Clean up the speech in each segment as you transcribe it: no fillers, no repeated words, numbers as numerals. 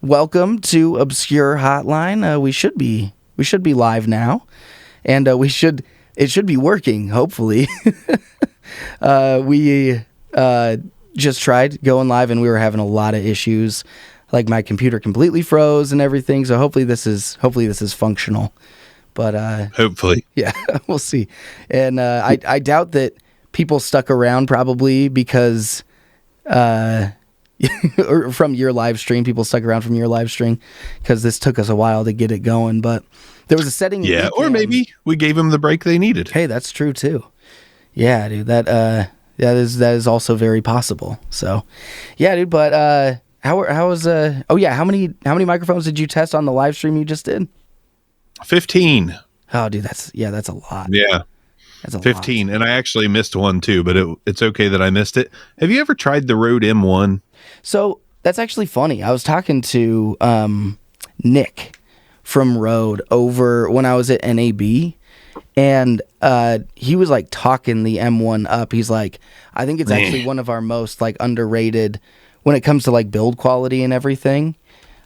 welcome to Obscure Hotline. We should be live now, and it should be working. Hopefully, we just tried going live, and we were having a lot of issues. Like my computer completely froze and everything. So hopefully this is functional. But hopefully, yeah, we'll see. And I doubt that people stuck around probably because or from your live stream, people stuck around from your live stream because this took us a while to get it going. But there was a setting. Yeah, or maybe we gave them the break they needed. Hey, that's true too. Yeah, dude. That is also very possible. So, yeah, dude. But how was how many microphones did you test on the live stream you just did? 15. Oh, dude, that's a lot. Yeah, that's a 15, lot. and I actually missed one too, but it's okay that I missed it. Have you ever tried the Rode M1? So that's actually funny. I was talking to Nick from Rode over when I was at NAB, and he was like talking the M1 up. He's like, I think it's actually one of our most like underrated when it comes to like build quality and everything.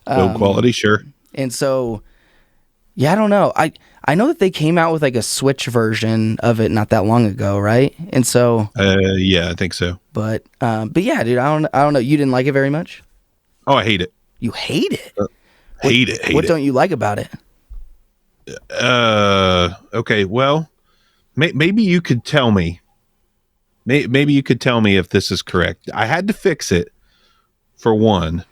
Build quality, sure. And so, yeah, I don't know. I know that they came out with like a Switch version of it not that long ago, right? And so, yeah, I think so. But yeah, dude, I don't know. You didn't like it very much? Oh, I hate it. You hate it? Hate it. What don't you like about it? Okay, well, maybe you could tell me. Maybe you could tell me if this is correct. I had to fix it for one.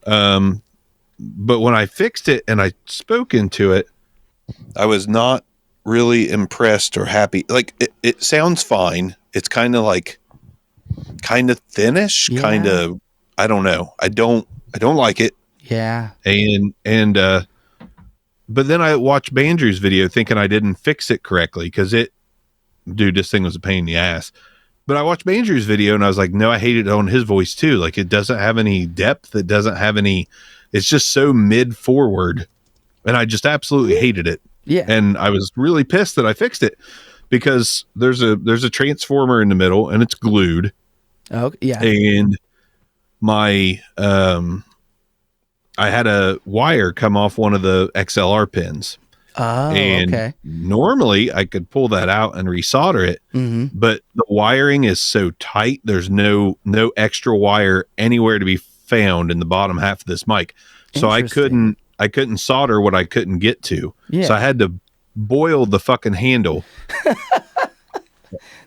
But when I fixed it and I spoke into it, I was not really impressed or happy. Like it sounds fine. It's kind of thinnish, Yeah. I don't know. I don't like it. Yeah. And but then I watched Bandrew's video thinking I didn't fix it correctly because this thing was a pain in the ass. But I watched Bandrew's video and I was like, no, I hate it on his voice too. Like it doesn't have any depth. It doesn't have any. It's just so mid forward, and I just absolutely hated it. Yeah. And I was really pissed that I fixed it because there's a transformer in the middle and it's glued. Oh, yeah. And my I had a wire come off one of the XLR pins. Oh, and okay. Normally I could pull that out and resolder it, but the wiring is so tight. There's no extra wire anywhere to be found in the bottom half of this mic. So I couldn't solder what I couldn't get to. Yeah. So I had to boil the fucking handle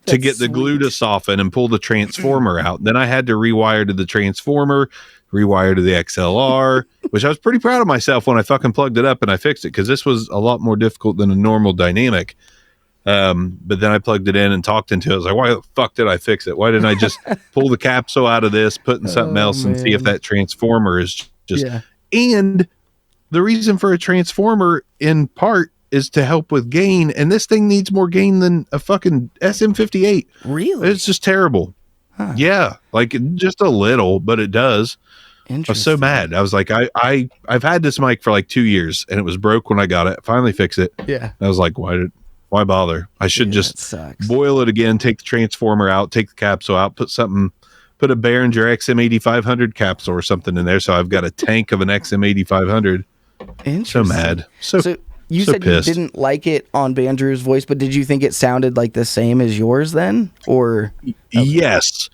to get the glue to soften and pull the transformer out. Then I had to rewire to the transformer, rewire to the XLR, which I was pretty proud of myself when I fucking plugged it up and I fixed it because this was a lot more difficult than a normal dynamic. But then I plugged it in and talked into it. I was like, why the fuck did I fix it? Why didn't I just pull the capsule out of this, put in something else and see if that transformer is just, and the reason for a transformer in part is to help with gain. And this thing needs more gain than a fucking SM58. Really? It's just terrible. Huh. Yeah. Like just a little, but it does. I was so mad. I was like, I've had this mic for like 2 years and it was broke when I got it. I finally fixed it. Yeah. I was like, why bother? I should just boil it again, take the transformer out, take the capsule out, put a Behringer XM8500 capsule or something in there. So I've got a tank of an XM8500. Interesting. So mad. So you said pissed. You didn't like it on Bandrew's voice, but did you think it sounded like the same as yours then? Or Yes.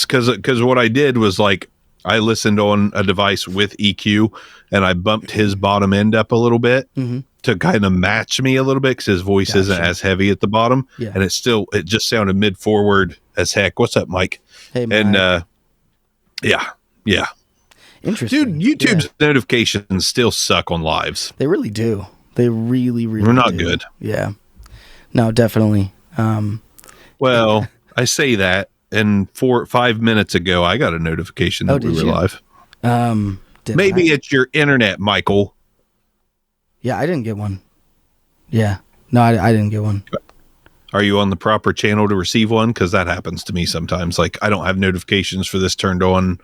Cause what I did was like, I listened on a device with EQ and I bumped his bottom end up a little bit to kind of match me a little bit because his voice isn't as heavy at the bottom. Yeah. And it just sounded mid forward as heck. What's up, Mike? Hey, Mike. And yeah. Interesting. Dude, YouTube's notifications still suck on lives. They really do. They really They're not do. good. Yeah. No, definitely. Well, I say that. And 5 minutes ago, I got a notification that we were live. Maybe it's your internet, Michael. Yeah, I didn't get one. Yeah. No, I didn't get one. Are you on the proper channel to receive one? Because that happens to me sometimes. Like, I don't have notifications for this turned on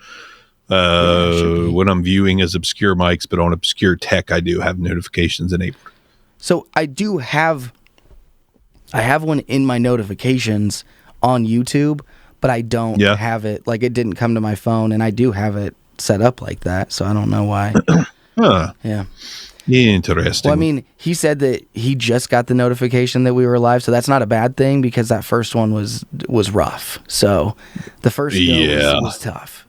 when I'm viewing as Obscure Mics, but on Obscure Tech, I do have notifications enabled. So I do have... I have one in my notifications on YouTube, but I don't have it. Like, it didn't come to my phone, and I do have it set up like that, so I don't know why. Huh. Yeah. Interesting. Well, I mean, he said that he just got the notification that we were live, so that's not a bad thing because that first one was rough. So the first go was tough.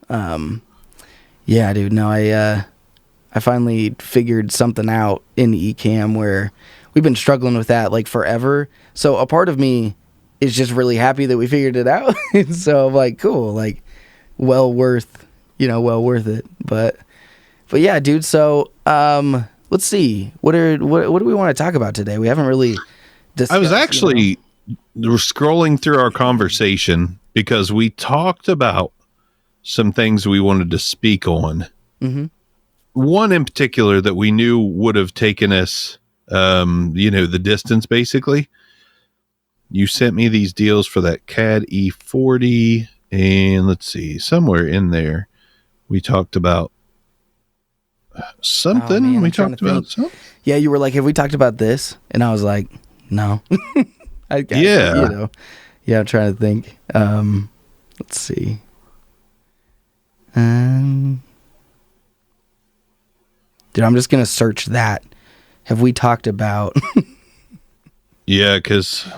Yeah, dude. No, I finally figured something out in Ecamm where we've been struggling with that like forever. So a part of me is just really happy that we figured it out. So I'm like, cool, like well worth it. But yeah, dude. So let's see. What do we want to talk about today? We haven't really discussed. I was actually scrolling through our conversation because we talked about some things we wanted to speak on. Mm-hmm. One in particular that we knew would have taken us, the distance, basically. You sent me these deals for that CAD E40, and let's see, somewhere in there, we talked about something. Oh, man, we talked about something. Yeah, you were like, have we talked about this? And I was like, no. I'm trying to think. Let's see. Dude, I'm just going to search that. Have we talked about? Yeah, because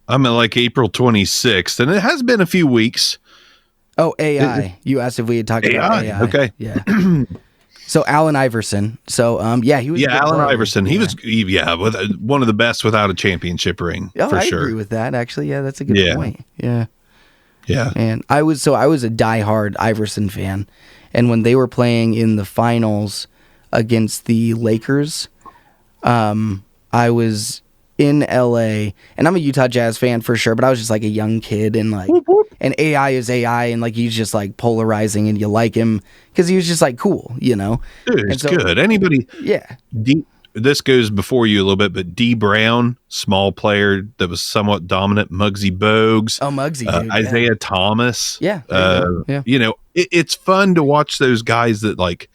I'm at like April 26th, and it has been a few weeks. Oh, AI. You asked if we had talked about AI. Okay. Yeah. So Allen Iverson. So he was. Yeah, Allen Iverson. He was with one of the best without a championship ring for sure. I agree with that. Actually, yeah, that's a good point. Yeah. Yeah. And I was a diehard Iverson fan, and when they were playing in the finals against the Lakers, I was in LA, and I'm a Utah Jazz fan for sure, but I was just like a young kid, and like, and AI is AI, and like he's just like polarizing, and you like him because he was just like cool, you know. Dude, it's good. Anybody? Yeah. This goes before you a little bit, but D Brown, small player that was somewhat dominant. Muggsy Bogues. Oh, Muggsy. Dude, Isaiah Thomas. Yeah. It's fun to watch those guys that like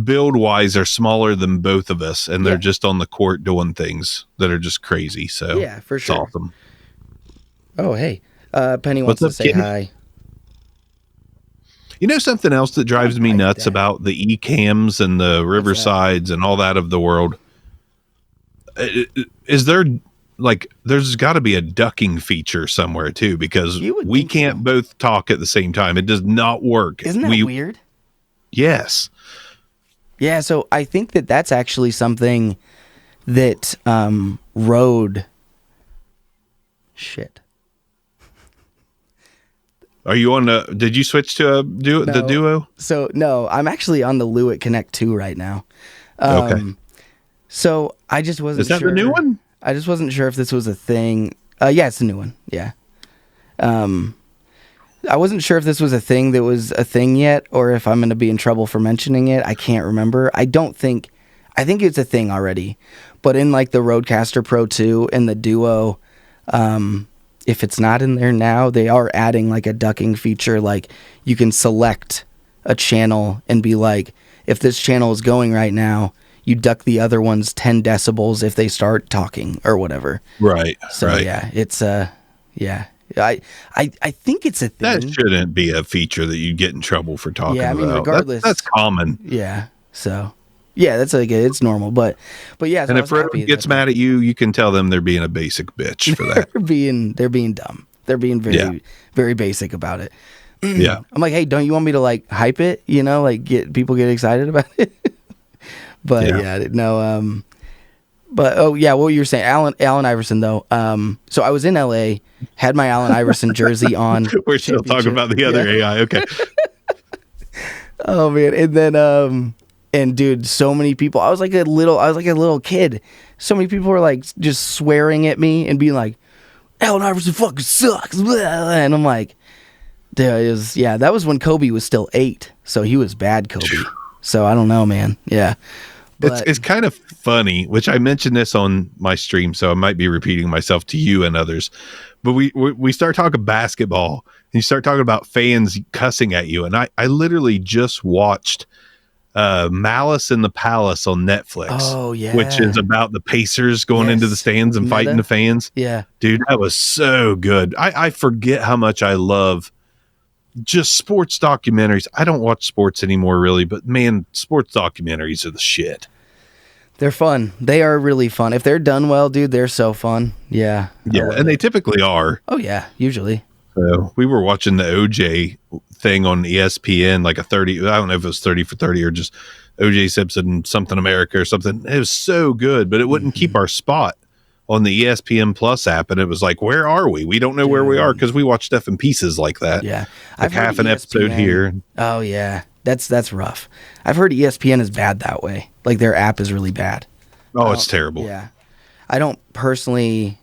build wise are smaller than both of us, and they're just on the court doing things that are just crazy. So yeah, for sure. It's awesome. Oh, hey, Penny wants to say hi. You know something else that drives me nuts about the Ecams and the Riversides and all that of the world? Is there there's got to be a ducking feature somewhere too, because we can't both talk at the same time. It does not work. Isn't that weird? Yes. Yeah. So I think that's actually something that Rode. Shit. Are you on did you switch to the Duo? So no, I'm actually on the Lewitt Connect 2 right now. Okay. So I just wasn't sure. Is that the new one? I just wasn't sure if this was a thing. Yeah, it's the new one. Yeah. I wasn't sure if this was a thing that was a thing yet, or if I'm going to be in trouble for mentioning it. I can't remember. I think it's a thing already, but in like the Rodecaster Pro 2 and the Duo, if it's not in there now, they are adding like a ducking feature. Like you can select a channel and be like, if this channel is going right now, you duck the other ones 10 decibels if they start talking or whatever. Right. So right. yeah, it's yeah. I think it's a thing. That shouldn't be a feature that you get in trouble for talking about. Yeah, I mean, regardless. That's common. Yeah. So yeah, that's like it's normal, but yeah. So and if Fred gets mad at you, you can tell them they're being a basic bitch for that. they're being dumb. They're being very basic about it. Yeah. I'm like, hey, don't you want me to like hype it? You know, like get excited about it. But no. But what you were saying, Allen Iverson though. So I was in LA, had my Allen Iverson jersey on. We're still talking about the other AI. Okay. Oh man, and then and dude, so many people. I was like a little kid. So many people were like just swearing at me and being like, "Allen Iverson fucking sucks," and I'm like, that was when Kobe was still 8, so he was bad Kobe. So I don't know, man. Yeah. It's kind of funny, which I mentioned this on my stream, so I might be repeating myself to you and others. But we start talking basketball, and you start talking about fans cussing at you, and I literally just watched Malice in the Palace on Netflix. Oh yeah, which is about the Pacers going into the stands and fighting the fans. Yeah, dude, that was so good. I forget how much I love just sports documentaries. I don't watch sports anymore, really, but man, sports documentaries are the shit. They're fun. They are really fun. If they're done well, dude, they're so fun. Yeah. Yeah, and they typically are. Oh, yeah, usually. So we were watching the OJ thing on ESPN, like a 30, I don't know if it was 30 for 30 or just OJ Simpson, Something America or something. It was so good, but it wouldn't keep our spot on the ESPN Plus app. And it was like, where are we? We don't know where we are because we watch stuff in pieces like that. Yeah. Like half an episode here. Oh, yeah. That's rough. I've heard ESPN is bad that way. Like their app is really bad. Oh, it's terrible. Yeah. I don't personally,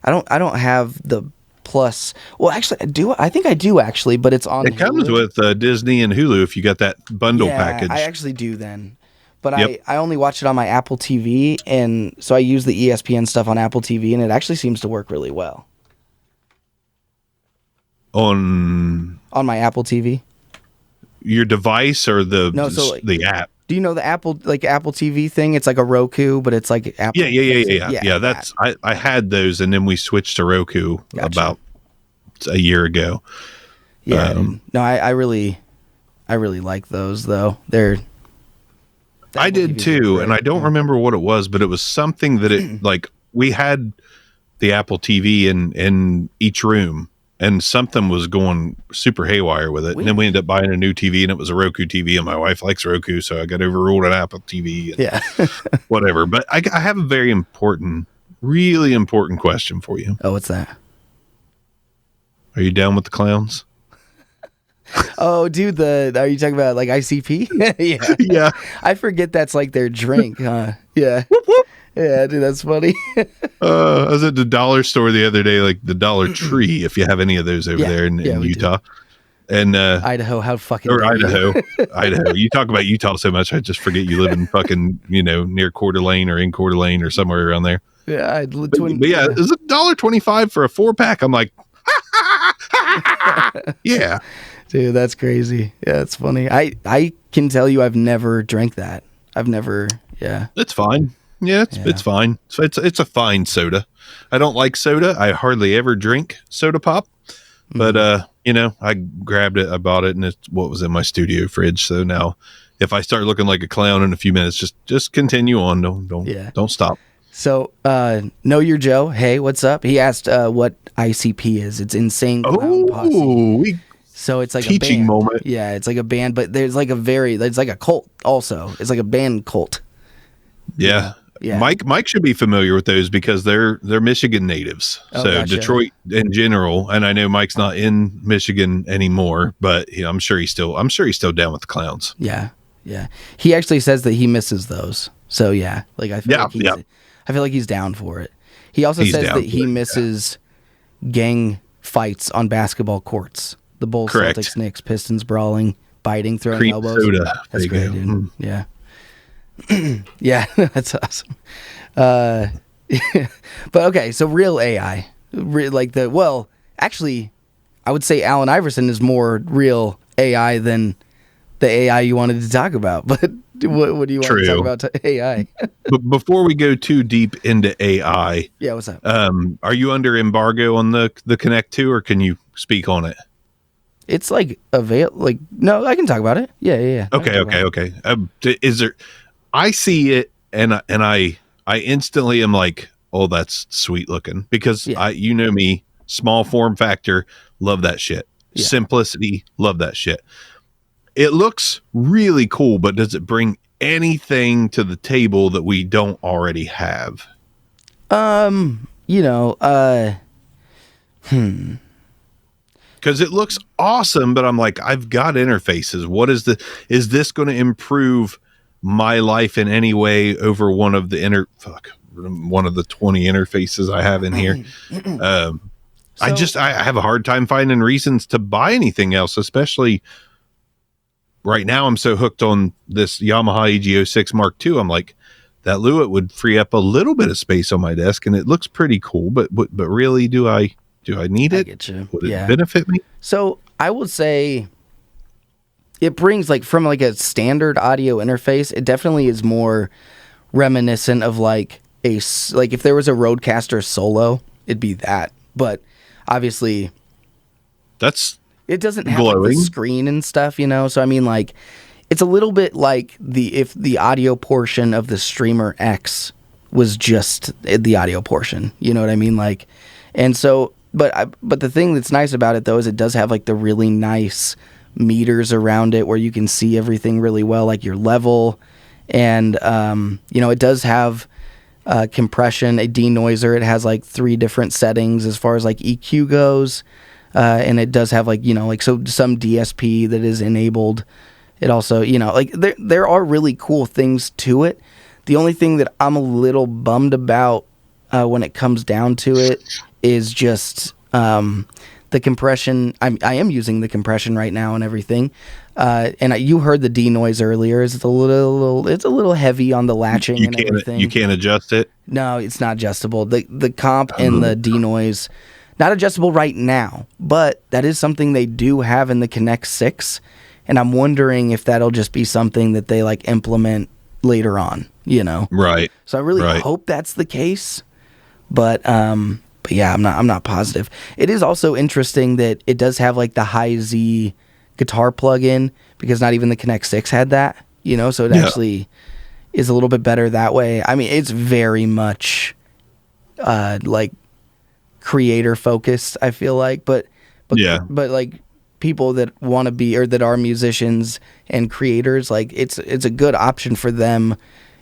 I don't have the Plus. Well, actually, I think I do actually, but it's on. It comes with Disney and Hulu if you got that bundle package. I actually do then, but I only watch it on my Apple TV, and so I use the ESPN stuff on Apple TV, and it actually seems to work really well. On my Apple TV, your device or the app? Do you know the Apple TV thing? It's like a Roku, but it's like Apple. Yeah. That's I had those, and then we switched to Roku about a year ago. Yeah, no, I really like those though. I did too, and I don't remember what it was, but it was something that it like we had the Apple TV in each room. And something was going super haywire with it. And then we ended up buying a new TV, and it was a Roku TV, and my wife likes Roku, so I got overruled on Apple TV. And whatever. But I have a very really important question for you. Oh, what's that? Are you down with the clowns? Oh, dude, are you talking about like ICP? Yeah. Yeah. I forget that's like their drink, huh? Yeah. Yeah, dude, that's funny. I was at the dollar store the other day, like the Dollar Tree, if you have any of those over there in Utah. And Idaho, how fucking or Idaho. You talk about Utah so much, I just forget you live in fucking, near Coeur d'Alene or in Coeur d'Alene or somewhere around there. Yeah, but yeah, it's $1.25 for a 4-pack. I'm like, yeah. Dude, that's crazy. Yeah, it's funny. I can tell you I've never drank that. It's fine. Yeah, it's fine. So it's a fine soda. I don't like soda. I hardly ever drink soda pop. But I grabbed it, I bought it, and it's what was in my studio fridge. So now if I start looking like a clown in a few minutes, just continue on. Don't stop. So Know Your Joe, hey, what's up? He asked what ICP is. It's Insane Clown Posse. So it's like teaching a band. Moment. Yeah, it's like a band, but there's like it's like a cult also. It's like a band cult. Yeah. Yeah. Mike should be familiar with those because they're Michigan natives. So gotcha. Detroit in general, and I know Mike's not in Michigan anymore, but I'm sure he's still down with the clowns. Yeah. Yeah. He actually says that he misses those. So yeah, like I feel like he's down for it. He also says that he misses gang fights on basketball courts. The Bulls, Celtics, Knicks, Pistons brawling, biting, throwing Cream elbows. Soda. That's great, dude. Yeah. Yeah, that's awesome. But okay, so real AI, actually, I would say Allen Iverson is more real AI than the AI you wanted to talk about. But what do you want to talk about AI? But before we go too deep into AI, yeah, what's up? Are you under embargo on the Connect 2, or can you speak on it? It's no, I can talk about it. Yeah. Okay. Is there? I see it, and I instantly am like, oh, that's sweet looking, because you know me, small form factor, love that shit. Yeah. Simplicity, love that shit. It looks really cool, but does it bring anything to the table that we don't already have? Because it looks awesome, but I'm like, I've got interfaces. Is this going to improve my life in any way over one of the 20 interfaces I have in here? I have a hard time finding reasons to buy anything else, especially right now. I'm so hooked on this Yamaha EG06 Mark II. I'm like, that Lewitt would free up a little bit of space on my desk, and it looks pretty cool, but really, do I need it? I get you. Would it benefit me? So I would say it brings from a standard audio interface, it definitely is more reminiscent of if there was a Rodecaster Solo, it'd be that. But obviously that's It doesn't have like, the glowing. screen and stuff, So I mean, like, it's a little bit like if the audio portion of the Streamer X was just the audio portion. You know what I mean? Like, and so, but the thing that's nice about it though is it does have like the really nice meters around it where you can see everything really well, like your level, and it does have compression, a denoiser. It has like 3 different settings as far as like EQ goes. And it does have like, so some DSP that is enabled. It also, like there are really cool things to it. The only thing that I'm a little bummed about when it comes down to it is just the compression. I am using the compression right now and everything. And you heard the denoise earlier. It's a little heavy on the latching and everything. You can't adjust it? No, it's not adjustable. The comp and the denoise, not adjustable right now, but that is something they do have in the Connect 6, and I'm wondering if that'll just be something that they like implement later on, Right. So I really hope that's the case, but yeah, I'm not positive. It is also interesting that it does have like the high Z guitar plug-in, because not even the Connect 6 had that, so it actually is a little bit better that way. I mean, it's very much like creator focused, I feel like, but like people that want to be or that are musicians and creators, like it's a good option for them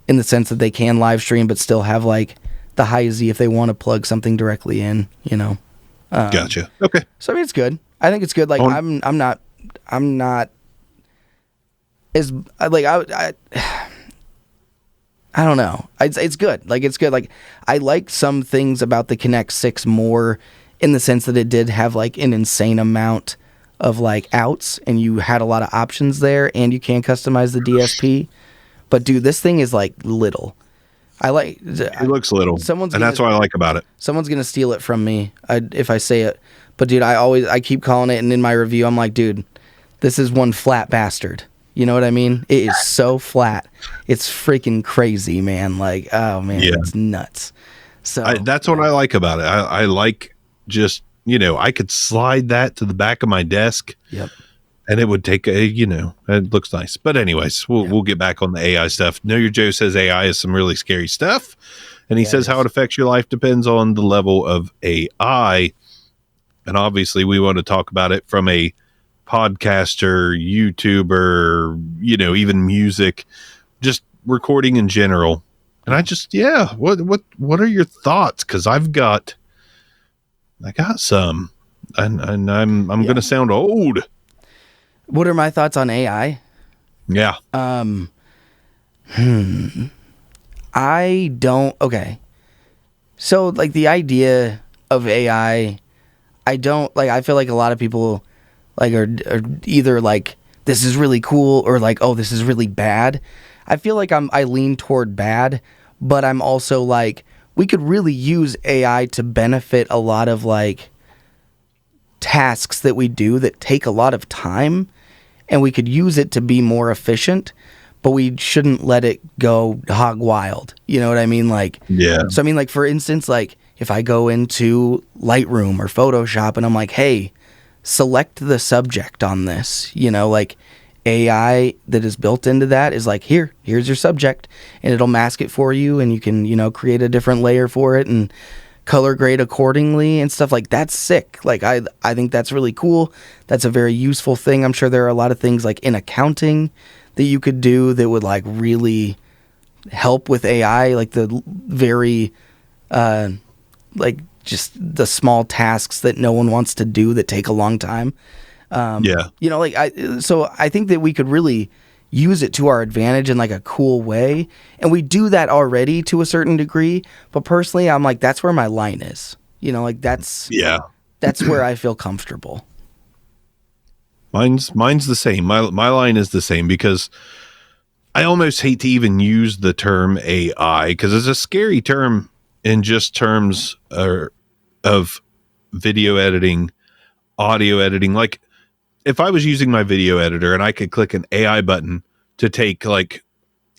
in the sense that they can live stream but still have like the high Z if they want to plug something directly in, Gotcha. Okay. So I mean, it's good. I think it's good. Like I'm not as like I don't know. It's good. Like, it's good. Like, I like some things about the Connect 6 more in the sense that it did have, like, an insane amount of, like, outs, and you had a lot of options there, and you can customize the DSP. But, dude, this thing is, like, little. It looks little, and that's what I like about it. Someone's going to steal it from me if I say it. But, dude, I keep calling it, and in my review, I'm like, dude, this is one flat bastard. You know what I mean? It is so flat. It's freaking crazy, man. Like, oh, man, It's nuts. So that's what I like about it. I like just, I could slide that to the back of my desk. Yep. And it would take it looks nice. But anyways, we'll get back on the AI stuff. Know Your Joe says AI is some really scary stuff. And he says how it affects your life depends on the level of AI. And obviously we want to talk about it from a podcaster, YouTuber, even music, just recording in general. And I just, what are your thoughts? Cause I got some, and I'm going to sound old. What are my thoughts on AI? Yeah. Okay. So like the idea of AI, I feel like a lot of people like are either like, this is really cool, or like, oh, this is really bad. I feel like I lean toward bad, but I'm also like, we could really use AI to benefit a lot of like tasks that we do that take a lot of time, and we could use it to be more efficient, but we shouldn't let it go hog wild. You know what I mean? Like, so I mean, like, for instance, like if I go into Lightroom or Photoshop and I'm like, hey, select the subject on this, like AI that is built into that is like, here's your subject, and it'll mask it for you, and you can, create a different layer for it and color grade accordingly and stuff. Like, that's sick. Like, I think that's really cool. That's a very useful thing. I'm sure there are a lot of things like in accounting that you could do that would like really help with AI, like the very like just the small tasks that no one wants to do that take a long time. Like I think that we could really use it to our advantage in like a cool way, and we do that already to a certain degree, but personally I'm like, that's where my line is, like that's where I feel comfortable. Mine's the same. My line is the same, because I almost hate to even use the term AI, because it's a scary term in just terms of video editing, audio editing. Like, if I was using my video editor and I could click an AI button to take, like,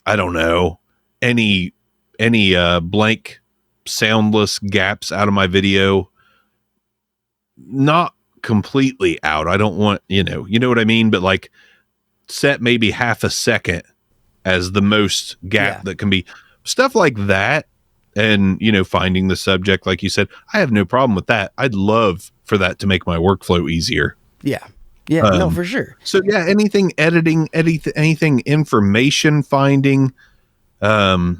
I don't know, any blank soundless gaps out of my video, not completely out. I don't want, you know what I mean? But like set maybe half a second as the most gap that can be. Stuff like that. And, finding the subject, like you said, I have no problem with that. I'd love for that to make my workflow easier. Yeah. Yeah, no, for sure. So yeah, anything editing, anything information finding, it's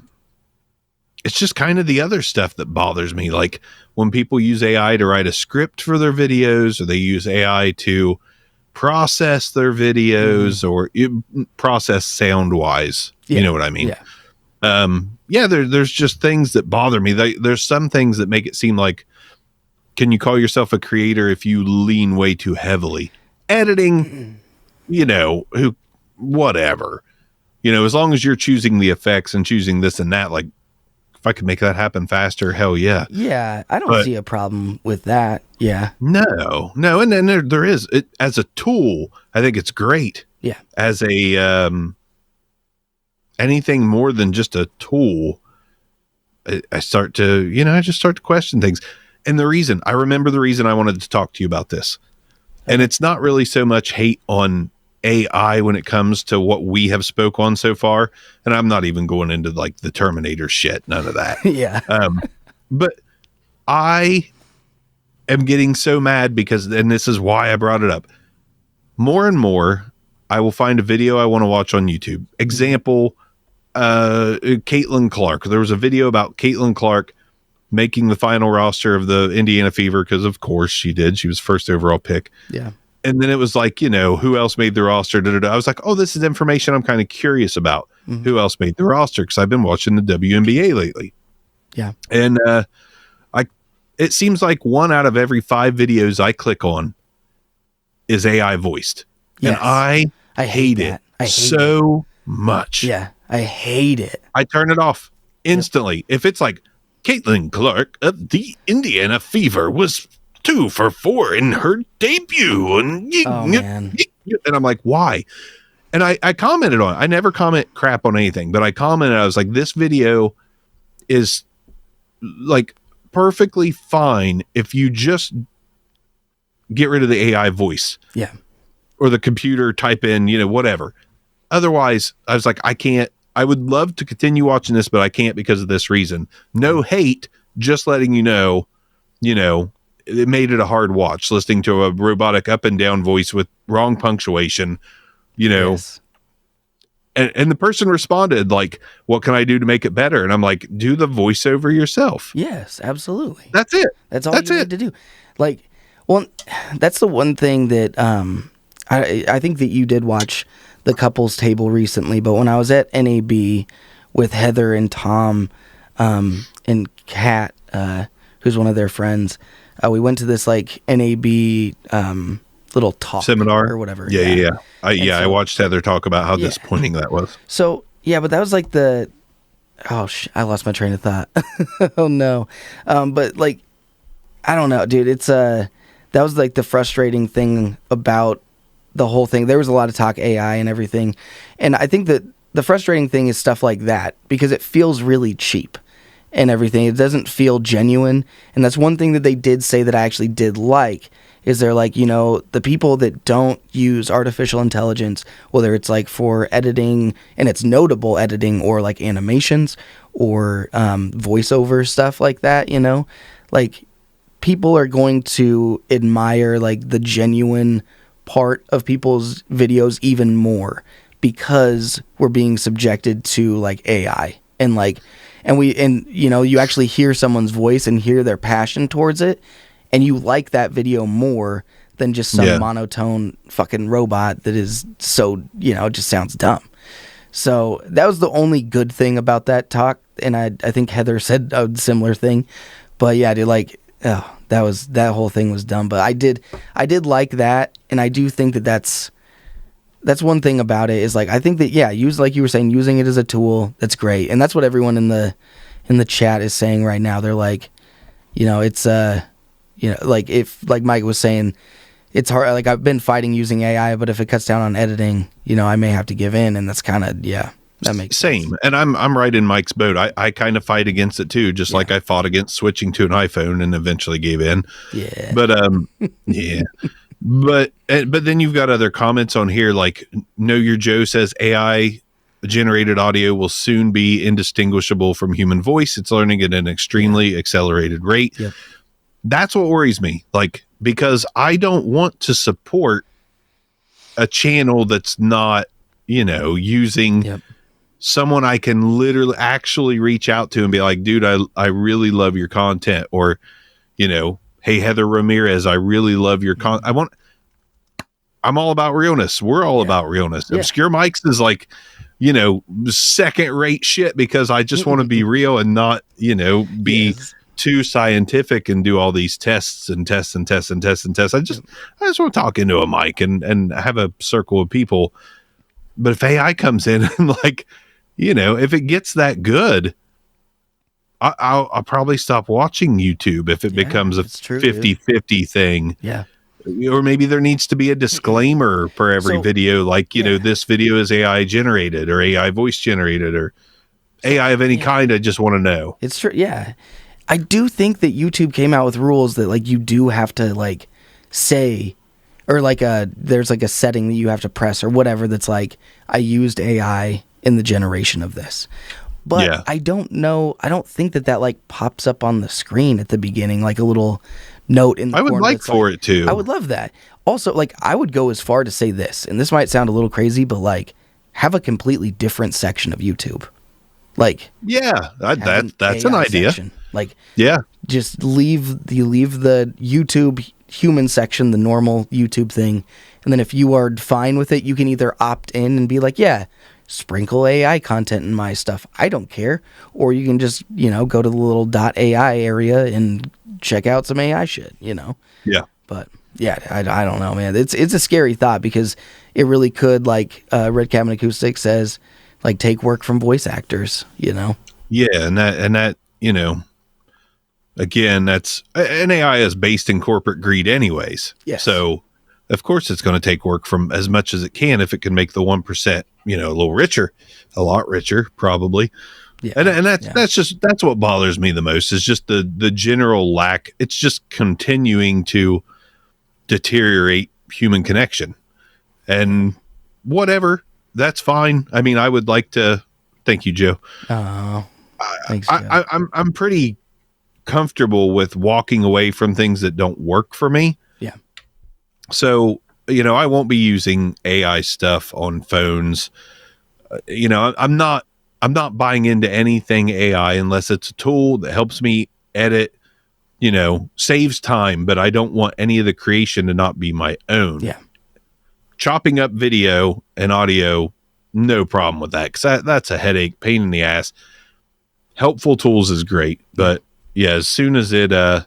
just kind of the other stuff that bothers me. Like when people use AI to write a script for their videos, or they use AI to process their videos, or process sound wise. You know what I mean? Yeah. There's just things that bother me. There's some things that make it seem like, can you call yourself a creator if you lean way too heavily? Editing, whatever. As long as you're choosing the effects and choosing this and that, like, if I could make that happen faster, hell yeah. Yeah, I don't see a problem with that. Yeah. No. And then there is, it as a tool, I think it's great. Yeah. As a, anything more than just a tool, I just start to question things. And I remember the reason I wanted to talk to you about this. And it's not really so much hate on AI when it comes to what we have spoke on so far. And I'm not even going into like the Terminator shit, none of that. Yeah. But I am getting so mad because, and this is why I brought it up, more and more, I will find a video I want to watch on YouTube. Example, Caitlin Clark. There was a video about Caitlin Clark making the final roster of the Indiana Fever, because of course she did. She was first overall pick. Yeah. And then it was like, who else made the roster? I was like, oh, this is information I'm kind of curious about. Who else made the roster? Because I've been watching the WNBA lately. Yeah. And it seems like 1 out of every 5 videos I click on is AI voiced. Yes. And I hate it so much. Yeah. I hate it. I turn it off instantly. If it's like, Caitlin Clark of the Indiana Fever was 2 for 4 in her debut. And man. And I'm like, why? And I commented on it. I never comment crap on anything, but I commented. I was like, this video is like perfectly fine if you just get rid of the AI voice. Yeah. Or the computer type in, whatever. Otherwise, I was like, I would love to continue watching this, but I can't because of this reason. No hate, just letting you know, it made it a hard watch, listening to a robotic up and down voice with wrong punctuation, Yes. And the person responded like, what can I do to make it better? And I'm like, do the voiceover yourself. Yes, absolutely. That's it. That's all you need to do. Like, well, that's the one thing that I think that you did watch the couples table recently, but when I was at NAB with Heather and Tom and Kat, who's one of their friends, we went to this like NAB little talk seminar or whatever. Yeah. I watched Heather talk about how disappointing that was. So yeah, but that was like I lost my train of thought. Oh no. But like, I don't know, dude. It's that was like the frustrating thing about the whole thing. There was a lot of talk AI and everything, and I think that the frustrating thing is stuff like that, because it feels really cheap and everything. It doesn't feel genuine, and that's one thing that they did say that I actually did like, is they're like, the people that don't use artificial intelligence, whether it's like for editing, and it's notable editing, or like animations or voiceover stuff like that, like people are going to admire like the genuine part of people's videos even more, because we're being subjected to like AI and you actually hear someone's voice and hear their passion towards it, and you like that video more than just some monotone fucking robot that is so, it just sounds dumb. So that was the only good thing about that talk, and I think Heather said a similar thing. But yeah, dude, like, that whole thing was dumb. But I did like that, and I do think that that's one thing about it, is like, I think that like you were saying, using it as a tool, that's great, and that's what everyone in the chat is saying right now. They're like, it's like, if, like Mike was saying, it's hard. Like, I've been fighting using AI, but if it cuts down on editing, I may have to give in, and that's kind of That makes same. sense. And I'm right in Mike's boat. I kind of fight against it too, just like I fought against switching to an iPhone and eventually gave in. Yeah. But yeah. But then you've got other comments on here like Know Your Joe says AI generated audio will soon be indistinguishable from human voice. It's learning at an extremely accelerated rate. Yep. That's what worries me. Like, because I don't want to support a channel that's not, using someone I can literally actually reach out to and be like, dude, I really love your content. Or, hey, Heather Ramirez, I really love your content. I'm all about realness. We're all about realness. Yeah. Obscure Mics is like, second rate shit because I just want to be real and not, be too scientific and do all these tests and tests and tests and tests and tests. I just want to talk into a mic and have a circle of people. But if AI comes in and like, if it gets that good, I'll probably stop watching YouTube if it becomes a 50-50 thing. Yeah. Or maybe there needs to be a disclaimer for every video, like, this video is AI generated or AI voice generated or AI of any kind. I just want to know. It's true. Yeah. I do think that YouTube came out with rules that like you do have to like say, or like there's like a setting that you have to press or whatever that's like, I used AI in the generation of this. But I don't know. I don't think that like pops up on the screen at the beginning, like a little note in the corner. I would like for it to. I would love that. Also, like I would go as far to say this, and this might sound a little crazy, but like have a completely different section of YouTube. Like that's an idea. Section. Like just leave the YouTube human section, the normal YouTube thing, and then if you are fine with it, you can either opt in and be like, sprinkle AI content in my stuff. I don't care. Or you can just, go to the little .ai area and check out some AI shit, Yeah. But I don't know, man. It's a scary thought because it really could, like Red Cabin Acoustic says, like take work from voice actors, Yeah, and that, again, that's an AI is based in corporate greed anyways. Yes. So of course it's going to take work from as much as it can if it can make the 1%, a little richer, a lot richer, probably. Yeah. And that's what bothers me the most is just the general lack. It's just continuing to deteriorate human connection and whatever. That's fine. I mean, I would like to thank you, Joe. Oh, thanks, Joe. I'm pretty comfortable with walking away from things that don't work for me. Yeah. So, I won't be using AI stuff on phones. I'm not buying into anything AI unless it's a tool that helps me edit, saves time, but I don't want any of the creation to not be my own. Yeah. Chopping up video and audio, no problem with that. Cause that's a headache, pain in the ass. Helpful tools is great, but as soon as it, I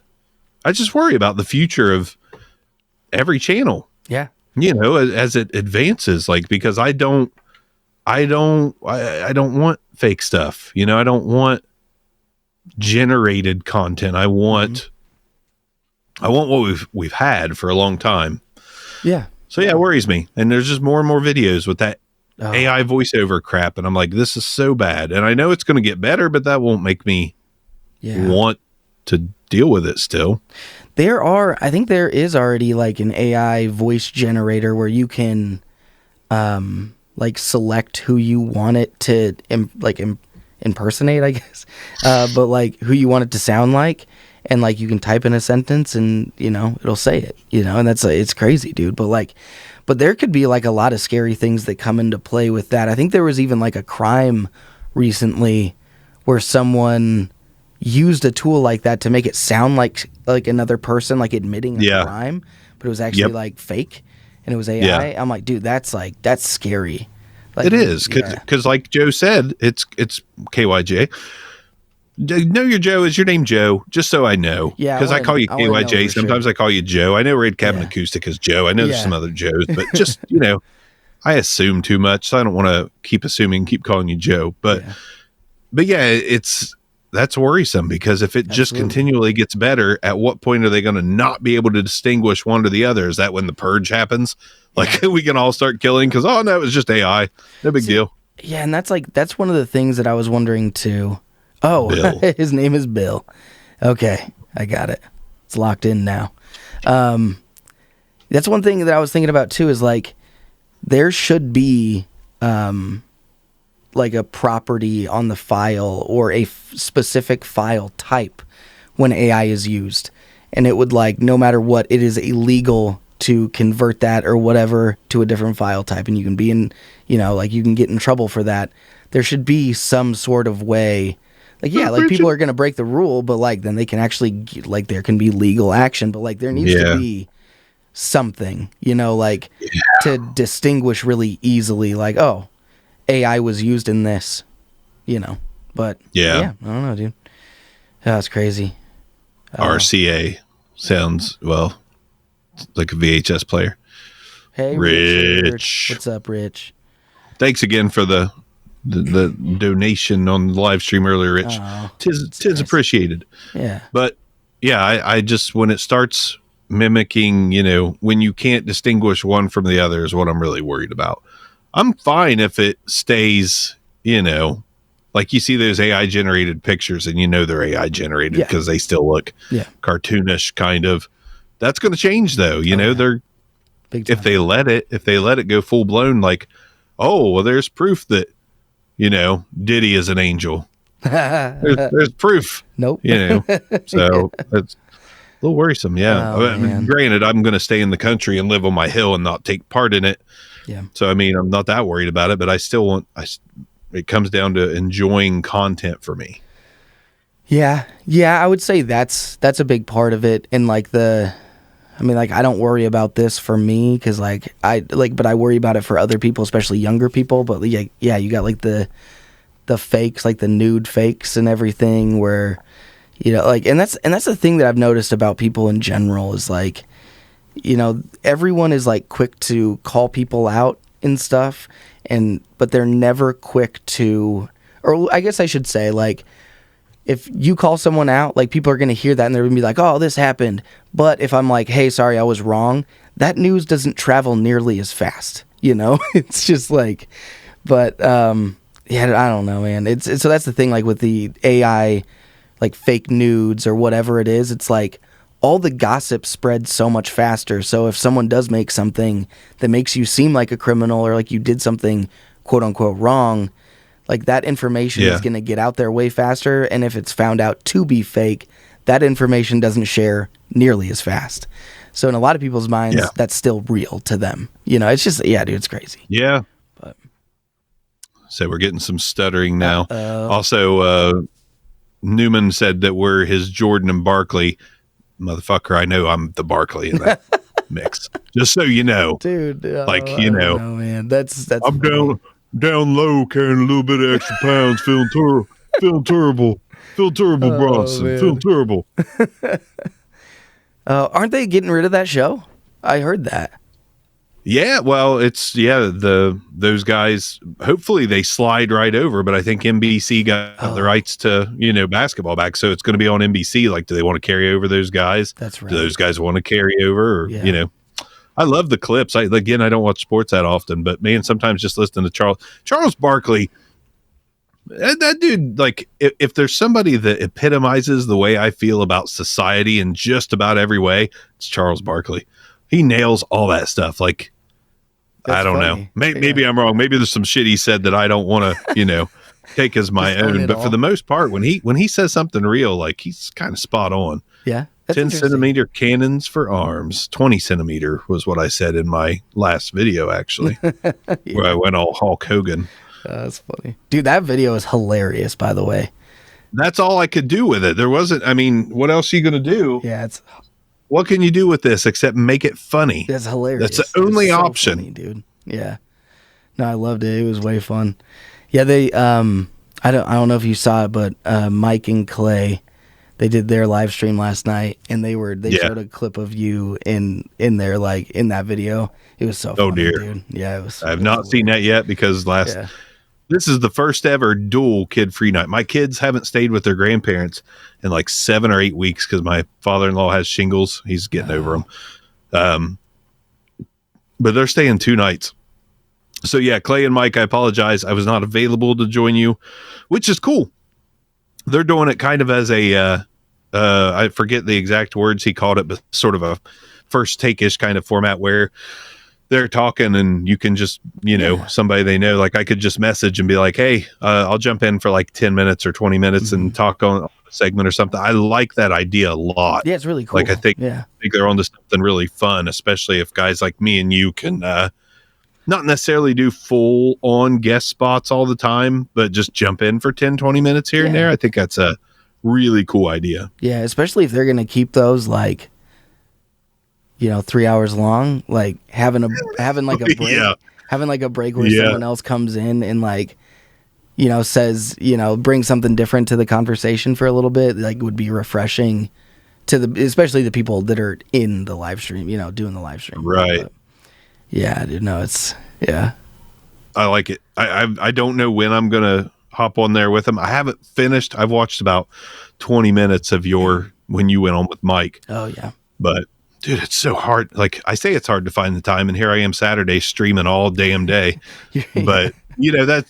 just worry about the future of every channel. Yeah. As it advances, like, because I don't want fake stuff. I don't want generated content. I want what we've had for a long time. Yeah. So it worries me. And there's just more and more videos with that AI voiceover crap. And I'm like, this is so bad. And I know it's going to get better, but that won't make me want to deal with it still. I think there is already like an AI voice generator where you can, like select who you want it to impersonate, I guess. But like who you want it to sound like. And like you can type in a sentence and, it'll say it, and it's crazy, dude. But there could be like a lot of scary things that come into play with that. I think there was even like a crime recently where someone used a tool like that to make it sound like another person, like admitting a crime, but it was actually like fake and it was AI. Yeah. I'm like, dude, that's scary. Like, it is. Cause like Joe said, it's KYJ. Know Your Joe. Is your name Joe? Just so I know. Yeah. Because I call you KYJ. Sometimes I call you Joe. I know Red Cabin Acoustic is Joe. I know there's some other Joes, but just, I assume too much. So I don't want to keep calling you Joe. But that's worrisome because if it just continually gets better, at what point are they going to not be able to distinguish one to the other? Is that when the purge happens? Like we can all start killing because, no, it was just AI. No big deal. Yeah, and that's one of the things that I was wondering too. Oh, Bill. his name is Bill. Okay, I got it. It's locked in now. That's one thing that I was thinking about too, is like there should be like a property on the file or a specific file type when AI is used. And it would, like, no matter what, it is illegal to convert that or whatever to a different file type. And you can be in, like you can get in trouble for that. There should be some sort of way. Like, yeah, like people are going to break the rule, but like then they can actually, like there can be legal action. But like there needs to be something, like to distinguish really easily, like, oh, AI was used in this, But yeah, I don't know, dude. That's crazy. RCA sounds, well, like a VHS player. Hey, Rich. What's up, Rich? Thanks again for the donation on the live stream earlier, Rich. Tis nice. Appreciated. Yeah. But yeah, I just, when it starts mimicking, when you can't distinguish one from the other is what I'm really worried about. I'm fine if it stays, like you see those AI generated pictures and they're AI generated because they still look cartoonish kind of. That's going to change though. They're, if they let it go full blown, like, oh, well, there's proof that, Diddy is an angel. there's proof. Nope. So that's a little worrisome. Yeah. Granted, I'm going to stay in the country and live on my hill and not take part in it. Yeah. So, I mean, I'm not that worried about it, but I still it comes down to enjoying content for me. Yeah. I would say that's a big part of it. And like I don't worry about this for me because but I worry about it for other people, especially younger people. But yeah, you got like the fakes, like the nude fakes and everything where, and that's the thing that I've noticed about people in general is like, everyone is like quick to call people out and stuff, but they're never quick to, or I guess I should say, like, if you call someone out, like people are going to hear that and they're going to be like, oh, this happened. But if I'm like, hey, sorry, I was wrong, that news doesn't travel nearly as fast, It's just like, but I don't know, man. So that's the thing, like with the AI, like fake nudes or whatever it is, it's like, all the gossip spreads so much faster. So if someone does make something that makes you seem like a criminal or like you did something quote unquote wrong, like that information is going to get out there way faster. And if it's found out to be fake, that information doesn't share nearly as fast. So in a lot of people's minds, that's still real to them. It's just, dude, it's crazy. Yeah. But so we're getting some stuttering now. Also, Newman said that we're his Jordan and Barkley. Motherfucker, I know I'm the Barkley in that mix. Just so you know, dude. Like I don't know, man. That's. I'm funny. down low, carrying a little bit of extra pounds, feeling terrible, Bronson, man. Feeling terrible. Aren't they getting rid of that show? I heard that. Yeah, well, it's those guys. Hopefully, they slide right over. But I think NBC got the rights to basketball back, so it's going to be on NBC. Like, do they want to carry over those guys? That's right. Do those guys want to carry over? Or, I love the clips. I don't watch sports that often, but man, sometimes just listening to Charles Barkley. That dude, like, if there's somebody that epitomizes the way I feel about society in just about every way, it's Charles Barkley. He nails all that stuff. Like, that's I don't know. Maybe I'm wrong. Maybe there's some shit he said that I don't want to, take as my own. But for the most part, when he says something real, like, he's kind of spot on. Yeah. 10-centimeter cannons for arms. 20-centimeter was what I said in my last video, actually, where I went all Hulk Hogan. That's funny. Dude, that video is hilarious, by the way. That's all I could do with it. There wasn't, what else are you going to do? Yeah, what can you do with this except make it funny? That's hilarious. That's the only option. Funny, dude. Yeah. No, I loved it. It was way fun. Yeah, they I don't know if you saw it, but Mike and Clay, they did their live stream last night and they showed a clip of you in there, like in that video. It was so funny, dear. Dude. Yeah, it was. I have not seen that yet because this is the first ever dual kid-free night. My kids haven't stayed with their grandparents in like 7 or 8 weeks because my father-in-law has shingles. He's getting over them. But they're staying 2 nights. So yeah, Clay and Mike, I apologize. I was not available to join you, which is cool. They're doing it kind of as a, I forget the exact words he called it, but sort of a first take-ish kind of format where they're talking and you can just, somebody they know, like I could just message and be like, hey, I'll jump in for like 10 minutes or 20 minutes and talk on a segment or something. I like that idea a lot. Yeah, it's really cool. Like I think they're onto something really fun, especially if guys like me and you can not necessarily do full on guest spots all the time, but just jump in for 10, 20 minutes here and there. I think that's a really cool idea. Yeah, especially if they're going to keep those like, 3 hours long, like having like a break, having like a break where someone else comes in and like, says, bring something different to the conversation for a little bit, like would be refreshing to especially the people that are in the live stream, doing the live stream. Right. But, yeah, dude, no, I like it. I don't know when I'm going to hop on there with them. I haven't finished. I've watched about 20 minutes of when you went on with Mike. Oh yeah. But dude, it's so hard. Like I say, it's hard to find the time, and here I am Saturday streaming all damn day. But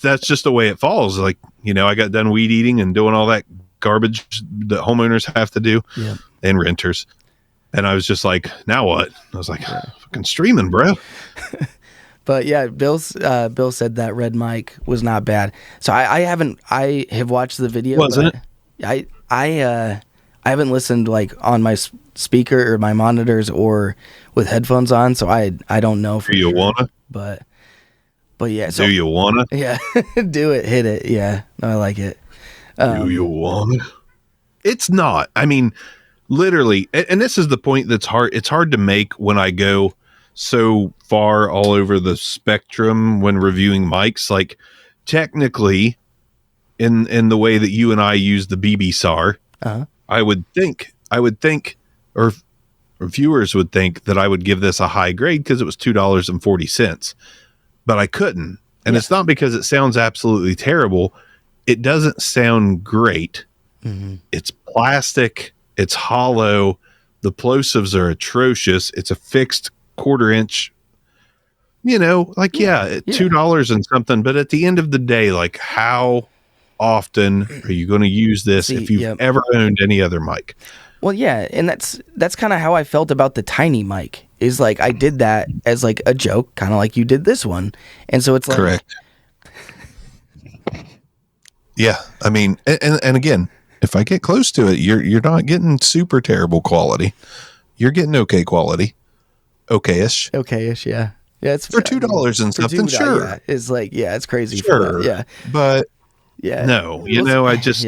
that's just the way it falls. Like, I got done weed eating and doing all that garbage that homeowners have to do and renters. And I was just like, now what? I was like, fucking streaming, bro. But yeah, Bill said that Red Mic was not bad. So I have watched the video. Wasn't it? I haven't listened like on my speaker or my monitors or with headphones on. So I don't know. Do you wanna? But yeah. So, do you wanna? Yeah. Do it. Hit it. Yeah. No, I like it. Do you wanna? It's not. I mean, literally, and this is the point that's hard. It's hard to make when I go so far all over the spectrum when reviewing mics. Like technically in the way that you and I use the BB-SAR, I would think, or viewers would think that I would give this a high grade because it was $2.40, but I couldn't. And it's not because it sounds absolutely terrible. It doesn't sound great. Mm-hmm. It's plastic. It's hollow. The plosives are atrocious. It's a fixed quarter-inch, $2 and something. But at the end of the day, like, how often are you going to use this if you've ever owned any other mic? Well, yeah, and that's kind of how I felt about the tiny mic. Is like I did that as like a joke, kind of like you did this one, and so it's like correct. Yeah, I mean, and again, if I get close to it, you're not getting super terrible quality. You're getting okay quality, okayish, yeah. Yeah, it's for $2 and something. Sure, yeah, it's like it's crazy. Sure, yeah, but no, I just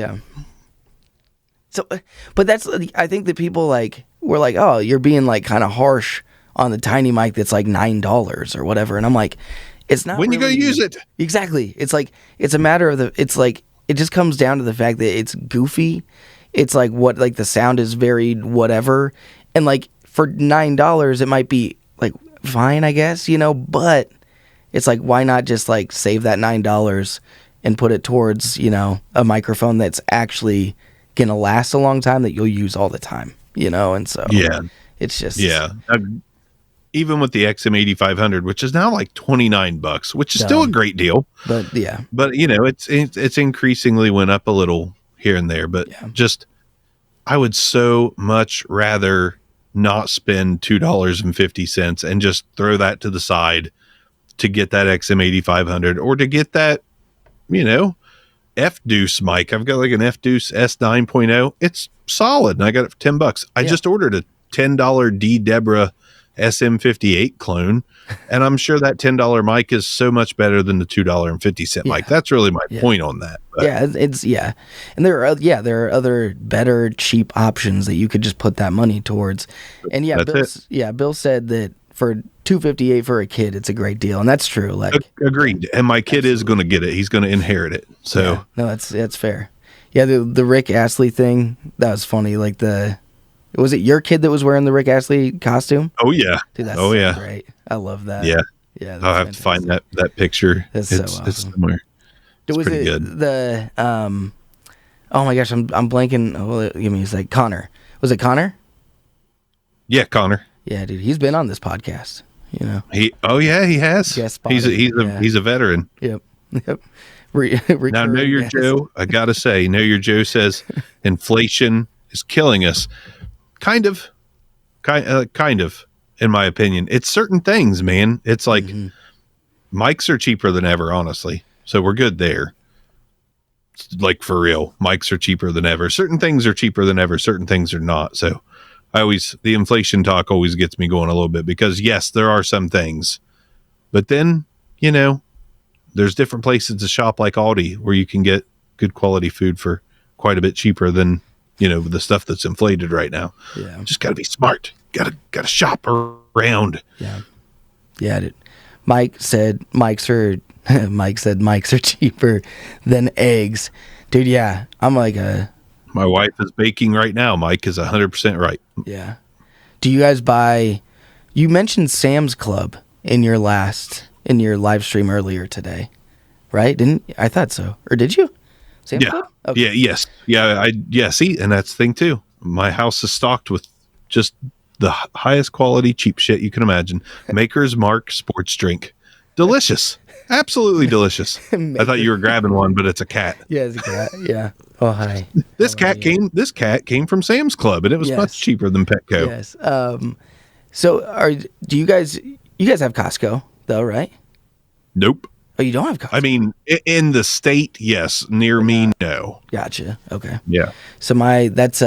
So, but that's I think that people like were like, oh, you're being like kind of harsh on the tiny mic that's like $9 or whatever, and I'm like, it's not when you go use it exactly. It's like it's a matter of it's like it just comes down to the fact that it's goofy. It's like what like the sound is very whatever, and like for $9 it might be like fine, I guess, but it's like why not just like save that $9 and put it towards a microphone that's actually gonna last a long time that you'll use all the time, and so it's just even with the XM8500, which is now like $29, which is still a great deal, but it's increasingly went up a little here and there, but just I would so much rather not spend $2.50 and just throw that to the side to get that XM8500 or to get that F-Deuce mic. I've got like an F-Deuce S9.0. It's solid, and I got it for $10. I just ordered a $10 D Debra SM58 clone, and I'm sure that $10 mic is so much better than the $2.50 mic. That's really my point on that. But. And there are other better cheap options that you could just put that money towards. And Bill said that for $258 for a kid, it's a great deal, and that's true. Like agreed. And my kid is going to get it. He's going to inherit it. So no, that's fair. Yeah, the Rick Astley thing, that was funny. Like was it your kid that was wearing the Rick Astley costume? Oh yeah, dude, that's great. I love that. Yeah. I'll have fantastic. to find that picture. That's so awesome. It's somewhere. It's was pretty it good. The oh my gosh, I'm blanking. Oh, give me a sec. Connor. Was it Connor? Yeah, Connor. Yeah, dude, he's been on this podcast. you know. He has. Guest He's a veteran. Yep. Now, Know Your Joe, I gotta say, Know Your Joe says inflation is killing us. Kind of, in my opinion. It's certain things, man. It's like mics are cheaper than ever, honestly. So we're good there. Like, for real, mics are cheaper than ever. Certain things are cheaper than ever. Certain things are not. So the inflation talk always gets me going a little bit, because yes, there are some things, but then, you know, there's different places to shop, like Aldi, where you can get good quality food for quite a bit cheaper than, you know, the stuff that's inflated right now. Yeah. Just got to be smart. Got to shop around. Yeah. Yeah. Dude. Mike said mics are cheaper than eggs. Dude, yeah. I'm like my wife is baking right now. Mike is 100% right. Yeah. Do you guys buy, you mentioned Sam's Club in your live stream earlier today, right? I thought so. Or did you? Sam's Club? Okay. Yeah, yes. Yeah, see, and that's the thing too. My house is stocked with just the highest quality cheap shit you can imagine. Maker's Mark sports drink. Delicious. Absolutely delicious. I thought you were grabbing one, but it's a cat. Yeah, it's a cat. Yeah. Oh, hi. This cat came from Sam's Club, and it was much cheaper than Petco. Yes. So do you guys have Costco though, right? Nope. Oh, you don't have Costco? I mean, in the state, yes. Near me, no. Gotcha. Okay. Yeah. So I doubt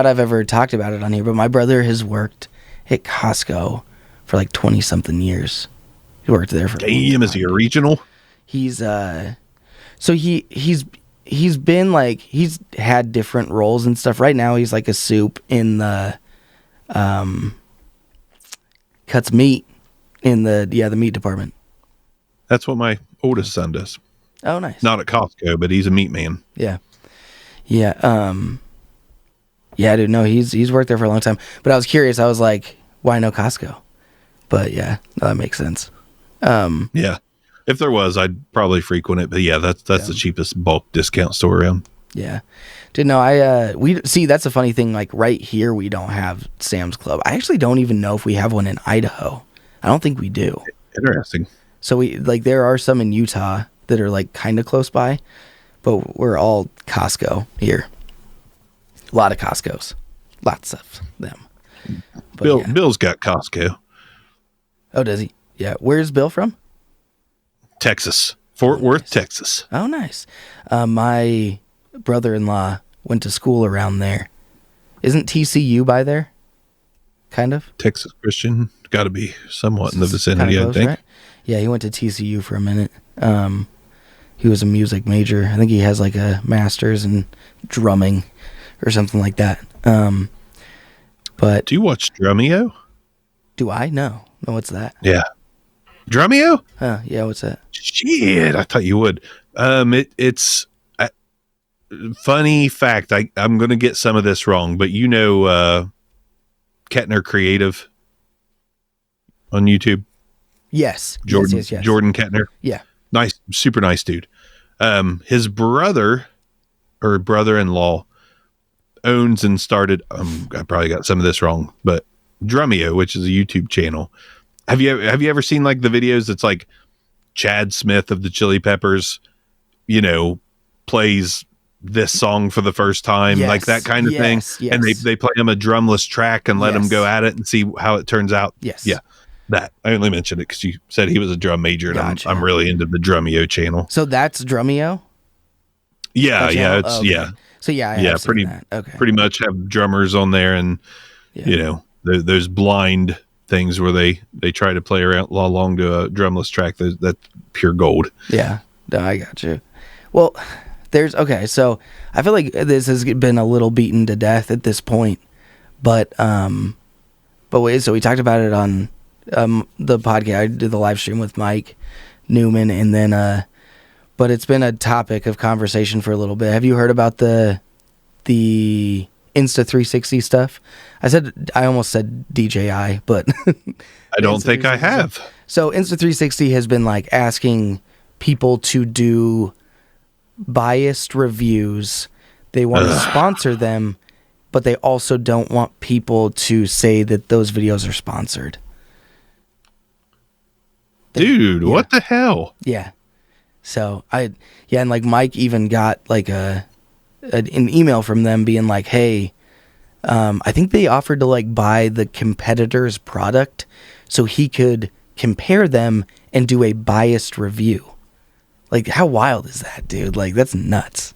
I've ever talked about it on here, but my brother has worked at Costco for like 20 something years. He worked there for damn. Is he a regional? He's so he's been like, he's had different roles and stuff. Right now he's like a soup in the cuts meat in the meat department. That's what my oldest son does. Oh, nice. Not at Costco, but he's a meat man. Yeah. Yeah. Yeah, dude, no, he's worked there for a long time. But I was curious. I was like, why no Costco? But yeah, no, that makes sense. Yeah. If there was, I'd probably frequent it. But yeah, that's the cheapest bulk discount store around. Yeah. Dude, no, we see, that's a funny thing. Like right here, we don't have Sam's Club. I actually don't even know if we have one in Idaho. I don't think we do. Interesting. So there are some in Utah that are like kind of close by, but we're all Costco here. A lot of Costcos. Lots of them. But Bill's got Costco. Oh, does he? Yeah. Where's Bill from? Texas. Fort Worth, Texas. Oh, nice. My brother-in-law went to school around there. Isn't TCU by there? Kind of? Texas Christian. Got to be somewhat in the vicinity, close, I think. Right? Yeah, he went to TCU for a minute. He was a music major. I think he has like a master's in drumming or something like that. But do you watch Drumeo? Do I? No, what's that? Yeah. Drumeo? Yeah, what's that? Shit, I thought you would. It's funny fact. I'm going to get some of this wrong, but you know Kettner Creative on YouTube? Yes. Jordan, yes. Jordan Kettner? Yeah. Nice, super nice dude. His brother or brother-in-law owns and started, I probably got some of this wrong, but Drumeo, which is a YouTube channel. Have you ever seen like the videos that's like Chad Smith of the Chili Peppers, you know, plays this song for the first time, like that kind of thing? Yes. And they play him a drumless track and let him go at it and see how it turns out. Yes. Yeah. That. I only mentioned it because you said he was a drum major, and gotcha. I'm really into the Drumeo channel. So that's Drumeo? Yeah, it's okay. So I have seen that. Okay. Pretty much have drummers on there, and you know, those blind things where they try to play around along to a drumless track. That's pure gold. Yeah, no, I got you. Well, so I feel like this has been a little beaten to death at this point, but wait, so we talked about it on the podcast. I did the live stream with Mike Newman, and then but it's been a topic of conversation for a little bit. Have you heard about the Insta 360 stuff? I almost said DJI, but I don't think I have. So Insta 360 has been like asking people to do biased reviews. They want to sponsor them, but they also don't want people to say that those videos are sponsored. Dude, what the hell? Yeah. So and like Mike even got like an email from them being like, hey, I think they offered to like buy the competitor's product so he could compare them and do a biased review. Like, how wild is that, dude? Like, that's nuts.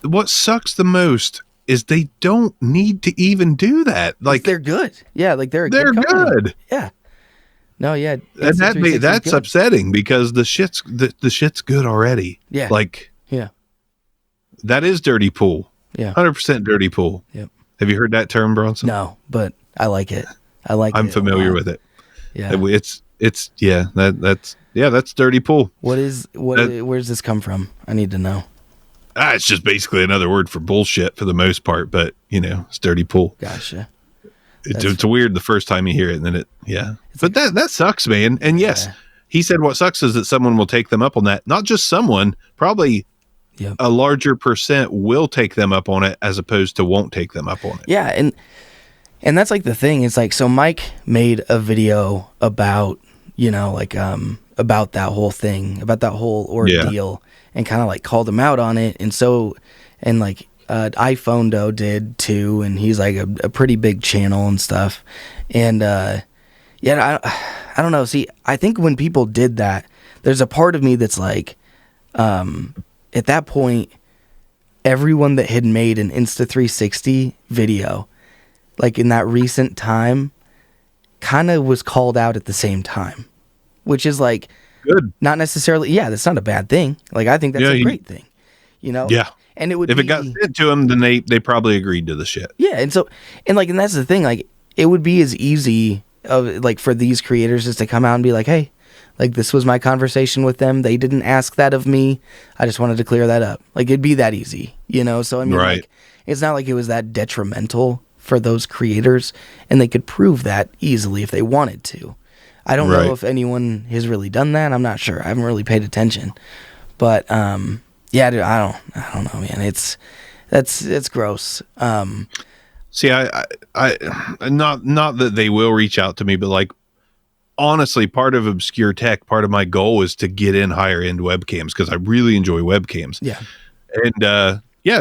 What sucks the most is they don't need to even do that. Like, they're good. Yeah, like they're good. Yeah. No, yeah. And that's upsetting because the shit's good already. Yeah. Like, yeah. That is dirty pool. Yeah. 100% dirty pool. Yep. Have you heard that term, Bronson? No, but I like it. I'm familiar with it. Yeah. That's dirty pool. Where's this come from? I need to know. It's just basically another word for bullshit for the most part, but it's dirty pool. Gotcha. It's weird the first time you hear it, and then but that sucks, man. And yes, he said what sucks is that someone will take them up on that. Not just someone, probably a larger percent will take them up on it as opposed to won't take them up on it. Yeah, and that's like the thing. It's like, so Mike made a video about, about that whole thing, about that whole ordeal, and kind of like called him out on it. And so, and like iPhone did too, and he's like a pretty big channel and stuff. And I don't know. See, I think when people did that, there's a part of me that's like, at that point, everyone that had made an Insta360 video, like in that recent time, kind of was called out at the same time, which is like good. Not necessarily. Yeah, that's not a bad thing. Like, I think that's a great thing. Yeah. And it would if it got sent to them, then they probably agreed to the shit. Yeah, and that's the thing. Like, it would be as easy like for these creators is to come out and be like, hey, like, this was my conversation with them. They didn't ask that of me. I just wanted to clear that up. Like, it'd be that easy, So I mean, like, it's not like it was that detrimental for those creators, and they could prove that easily if they wanted to. I don't know if anyone has really done that. I'm not sure. I haven't really paid attention, but yeah, dude, I don't know, man. It's gross. See, I not that they will reach out to me, but like, honestly, part of Obscure Tech, part of my goal is to get in higher end webcams because I really enjoy webcams. Yeah, and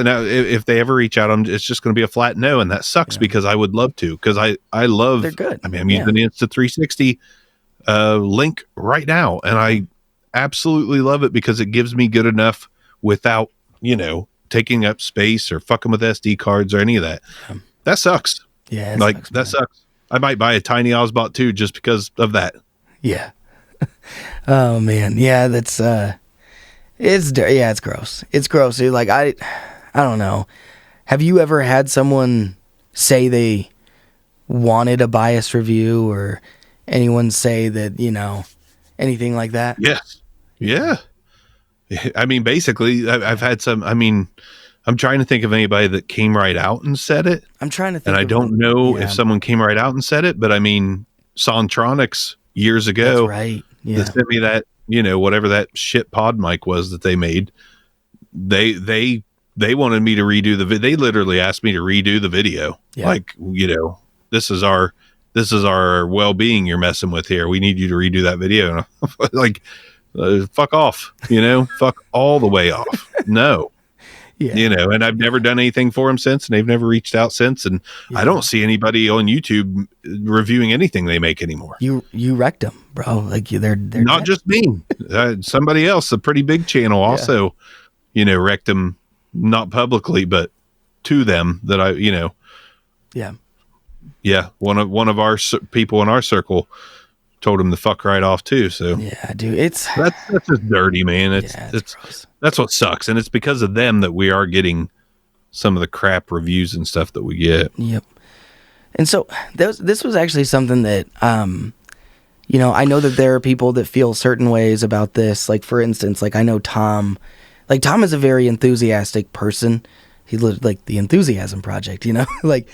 now if they ever reach out, it's just going to be a flat no, and that sucks because I would love to, because I love. They're good. I mean, I'm using the Insta360 link right now, and I absolutely love it because it gives me good enough without taking up space or fucking with SD cards or any of that. That sucks. Yeah, that sucks. I might buy a tiny Ozbot too just because of that. Yeah. Oh man, yeah, that's it's gross. It's gross. Dude. Like, I don't know. Have you ever had someone say they wanted a biased review, or anyone say that, anything like that? Yes. Yeah. I mean, basically, I've had some. I mean, I'm trying to think of anybody that came right out and said it. I'm trying to think. And I don't know if someone came right out and said it, but I mean, Sontronics years ago. That's right. Yeah. They sent me that, whatever that shit pod mic was that they made. They wanted me to redo the video. They literally asked me to redo the video. Yeah. Like, this is our well-being you're messing with here. We need you to redo that video. And I'm like, fuck off, fuck all the way off. No. Yeah. And I've never done anything for them since, and they've never reached out since, and I don't see anybody on YouTube reviewing anything they make anymore. You wrecked them, bro. Like, they're not dead. Just me. Somebody else, a pretty big channel, also, wrecked them, not publicly, but to them that one of our people in our circle told him to fuck right off too. So yeah, dude, that's just dirty, man. It's gross. That's what sucks, and it's because of them that we are getting some of the crap reviews and stuff that we get. Yep. And so this was actually something that I know that there are people that feel certain ways about this. Like, for instance, like, I know Tom. Like, Tom is a very enthusiastic person. He lived like the Enthusiasm Project, like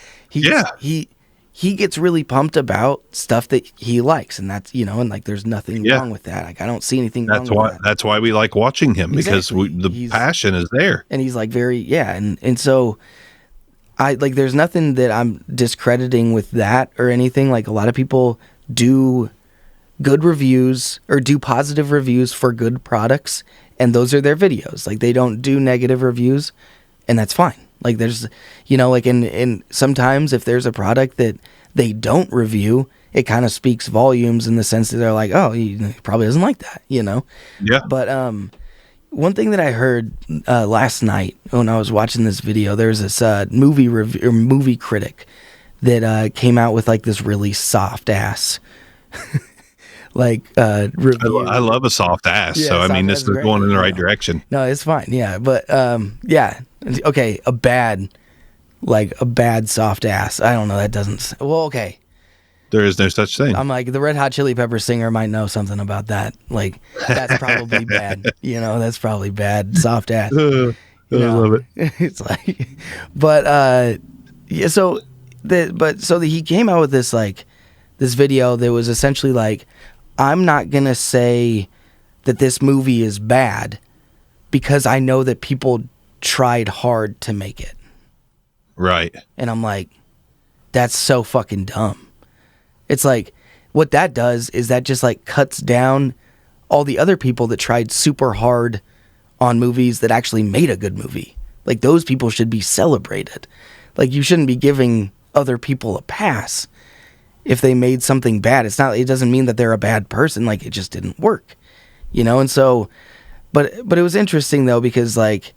he gets really pumped about stuff that he likes, and that's, and like, there's nothing wrong with that. Like, I don't see anything wrong with that. That's why we like watching him, because the passion is there. And he's like and so I like, there's nothing that I'm discrediting with that or anything. Like, a lot of people do good reviews or do positive reviews for good products, and those are their videos. Like, they don't do negative reviews, and that's fine. Like, there's, like in sometimes if there's a product that they don't review, it kind of speaks volumes in the sense that they're like, oh, he probably doesn't like that, Yeah. But one thing that I heard last night when I was watching this video, there's this movie review or movie critic that came out with like this really soft ass review. I love a soft ass. Yeah, so I mean, this is great. going in the right direction. No, it's fine. Yeah, but okay, a bad soft ass. I don't know. That doesn't. Well, okay. There is no such thing. I'm like, the Red Hot Chili Peppers singer might know something about that. Like, that's probably bad. That's probably bad. Soft ass. I love it. It's like, but yeah. So he came out with this this video that was essentially like, I'm not gonna say that this movie is bad because I know that people tried hard to make it. Right. And I'm like, that's so fucking dumb. It's like, what that does is that just like cuts down all the other people that tried super hard on movies that actually made a good movie. Like, those people should be celebrated. Like, you shouldn't be giving other people a pass if they made something bad. It doesn't mean that they're a bad person. Like, it just didn't work, And so, but it was interesting though, because like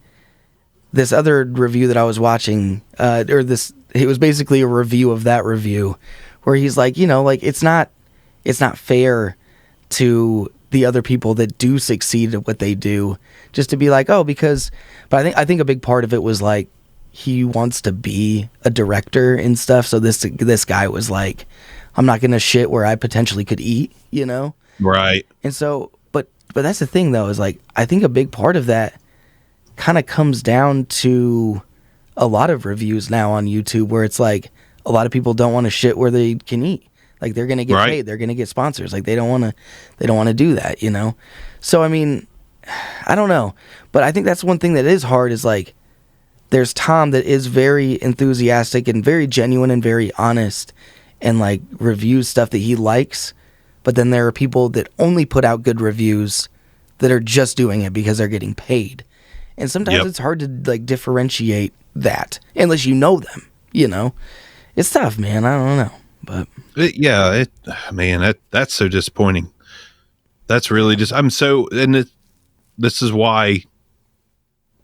this other review that I was watching, it was basically a review of that review, where he's like, it's not fair to the other people that do succeed at what they do, just to be like, oh, because. But I think a big part of it was like, he wants to be a director and stuff. So this guy was like, I'm not gonna shit where I potentially could eat, Right. And so, but that's the thing though, is like, I think a big part of that kind of comes down to a lot of reviews now on YouTube, where it's like, a lot of people don't want to shit where they can eat. Like, they're going to get paid. They're going to get sponsors. Like, they don't want to do that, So, I mean, I don't know. But I think that's one thing that is hard, is like, there's Tom that is very enthusiastic and very genuine and very honest and like reviews stuff that he likes. But then there are people that only put out good reviews that are just doing it because they're getting paid. And sometimes it's hard to like differentiate that unless you know them, It's tough, man. I don't know, but that's so disappointing. That's really just, this is why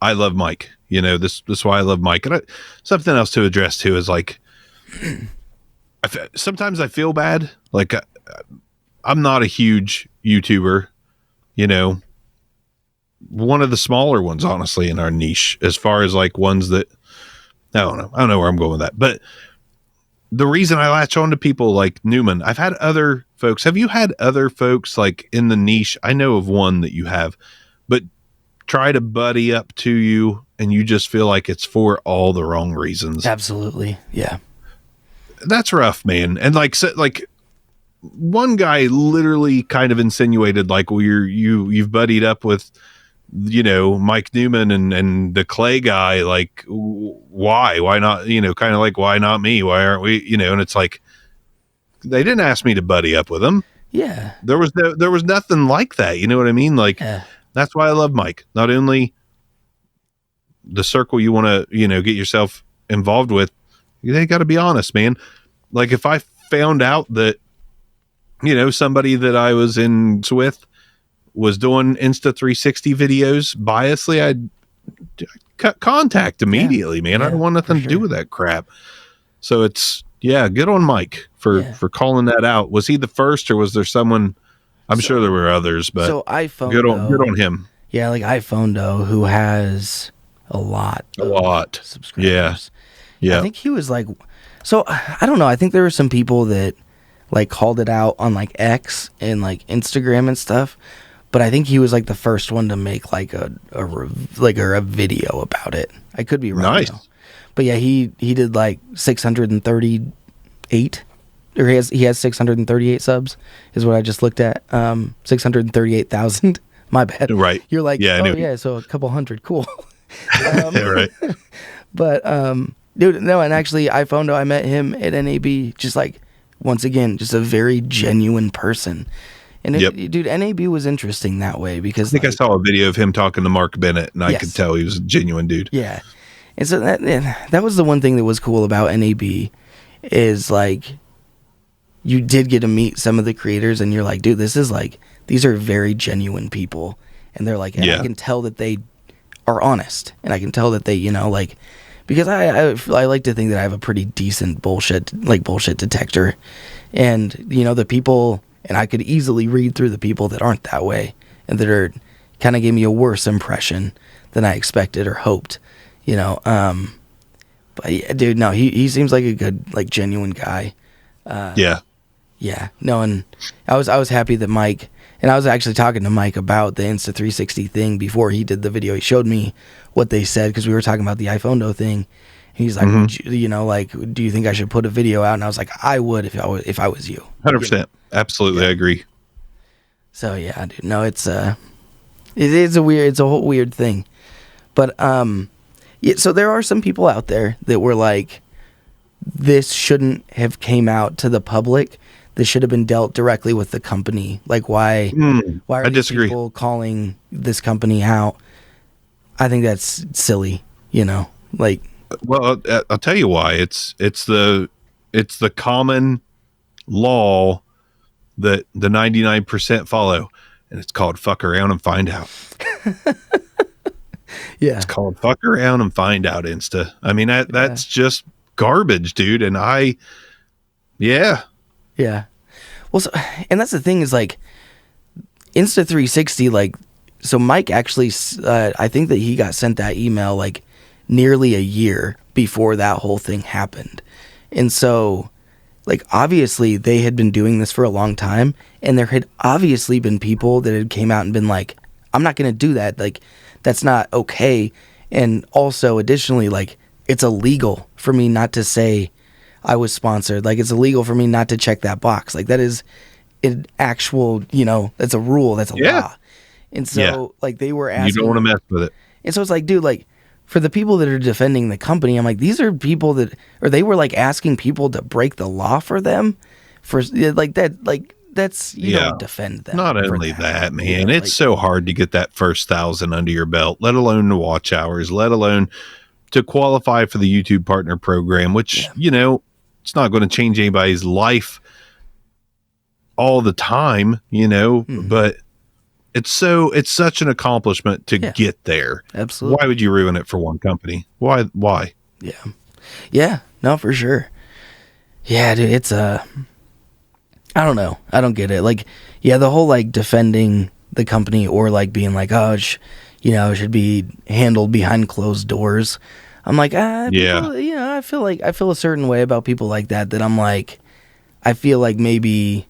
I love Mike. This is why I love Mike. And something else to address too is like, sometimes I feel bad. Like, I'm not a huge YouTuber, one of the smaller ones, honestly, in our niche, as far as like ones that, I don't know where I'm going with that, but the reason I latch on to people like Newman, I've had other folks. Have you had other folks like in the niche? I know of one that you have, but try to buddy up to you and you just feel like it's for all the wrong reasons. Absolutely. Yeah. That's rough, man. And like one guy literally kind of insinuated like, well, you've buddied up with, Mike Newman and the Clay guy, like, why not, kind of like, why not me? Why aren't we, and it's like, they didn't ask me to buddy up with them. Yeah. There was nothing like that. You know what I mean? Like, That's why I love Mike. Not only the circle you want to, get yourself involved with, they got to be honest, man. Like, if I found out that, somebody that I was in with was doing Insta360 videos biasly, I'd cut contact immediately, man. I don't want nothing to do with that crap. So it's, good on Mike for calling that out. Was he the first, or was there someone? I'm sure there were others, but good on him. Yeah, like iPhone who has a lot of subscribers. Yeah. I think he was like, so I don't know. I think there were some people that like called it out on like X and like Instagram and stuff. But I think he was like the first one to make like a video about it. I could be wrong. Nice. Though. But yeah, he did like 638, or he has 638 subs is what I just looked at. 638,000. My bad. Right. You're like, so a couple hundred. Cool. Right. But dude, no, and actually iPhone, I met him at NAB, just like, once again, just a very genuine person. And dude, NAB was interesting that way because I think I saw a video of him talking to Mark Bennett, and I could tell he was a genuine dude. Yeah. And so that was the one thing that was cool about NAB is like you did get to meet some of the creators and you're like, dude, this is like, these are very genuine people. And they're like, and I can tell that they are honest, and I can tell that they, you know, like, because I like to think that I have a pretty decent bullshit detector, and you know, the people, and I could easily read through the people that aren't that way and that are kind of gave me a worse impression than I expected or hoped, you know. But yeah, dude, no, he seems like a good, like, genuine guy. Yeah, no, and I was happy that Mike. And I was actually talking to Mike about the Insta360 thing before he did the video. He showed me what they said because we were talking about the iPhone thing. And he's like, you know, like, do you think I should put a video out? And I was like, I would if I was you. 100%. You know? Absolutely, I agree. So yeah, dude, no, it's a whole weird thing. But yeah, so there are some people out there that were like, this shouldn't have came out to the public. This should have been dealt directly with the company. Like, why are these people calling this company out? I think that's silly, you know. Like, well, I'll tell you why. It's the common law that the 99% follow, and it's called fuck around and find out. Yeah, it's called fuck around and find out. Insta. I mean, that's just garbage, dude. And yeah. Well, so, and that's the thing is, like, Insta360, like, so Mike actually, I think that he got sent that email like nearly a year before that whole thing happened. And so, like, obviously they had been doing this for a long time, and there had obviously been people that had came out and been like, I'm not going to do that. Like, that's not okay. And also, additionally, like, it's illegal for me not to say I was sponsored. Like, it's illegal for me not to check that box. Like, that is an actual, you know, that's a rule. That's a law. And so, like, they were asking. You don't want to mess with it. And so it's like, dude, like, for the people that are defending the company, I'm like, these are people that, or they were like asking people to break the law for them. For, like, that, like, that's, you don't defend them. Not only that, man. You know, it's like, so hard to get that first 1,000 under your belt, let alone the watch hours, let alone to qualify for the YouTube Partner Program, which, you know, it's not going to change anybody's life all the time, you know, but it's such an accomplishment to get there. Absolutely. Why would you ruin it for one company? Why? Yeah, no, for sure. Yeah, dude, it's I don't know. I don't get it. Like, yeah, the whole, like, defending the company or, like, being like, oh, you know, it should be handled behind closed doors. I'm like, people, you know, I feel a certain way about people like that I'm like, I feel like maybe,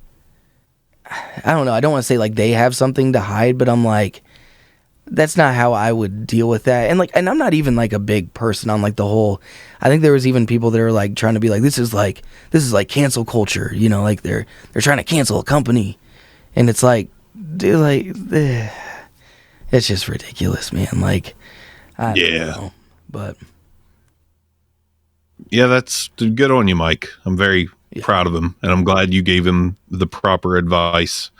I don't know, I don't want to say like they have something to hide, but I'm like, that's not how I would deal with that. And like, and I'm not even like a big person on like the whole, I think there was even people that are like trying to be like, this is like cancel culture, you know, like they're trying to cancel a company. And it's like, dude, like, it's just ridiculous, man. Like, I don't know, but yeah, that's good on you, Mike. I'm very proud of him, and I'm glad you gave him the proper advice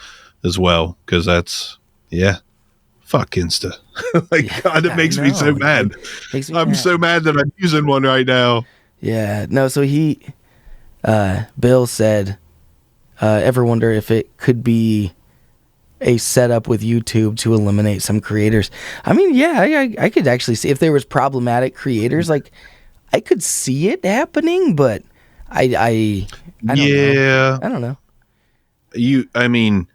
as well, because that's, fuck Insta. Like, God, it makes me so mad. I'm so mad that I'm using one right now. Yeah, no, so Bill said, ever wonder if it could be a setup with YouTube to eliminate some creators? I mean, yeah, I could actually see if there was problematic creators, like, I could see it happening, but I don't know. I don't know. I mean,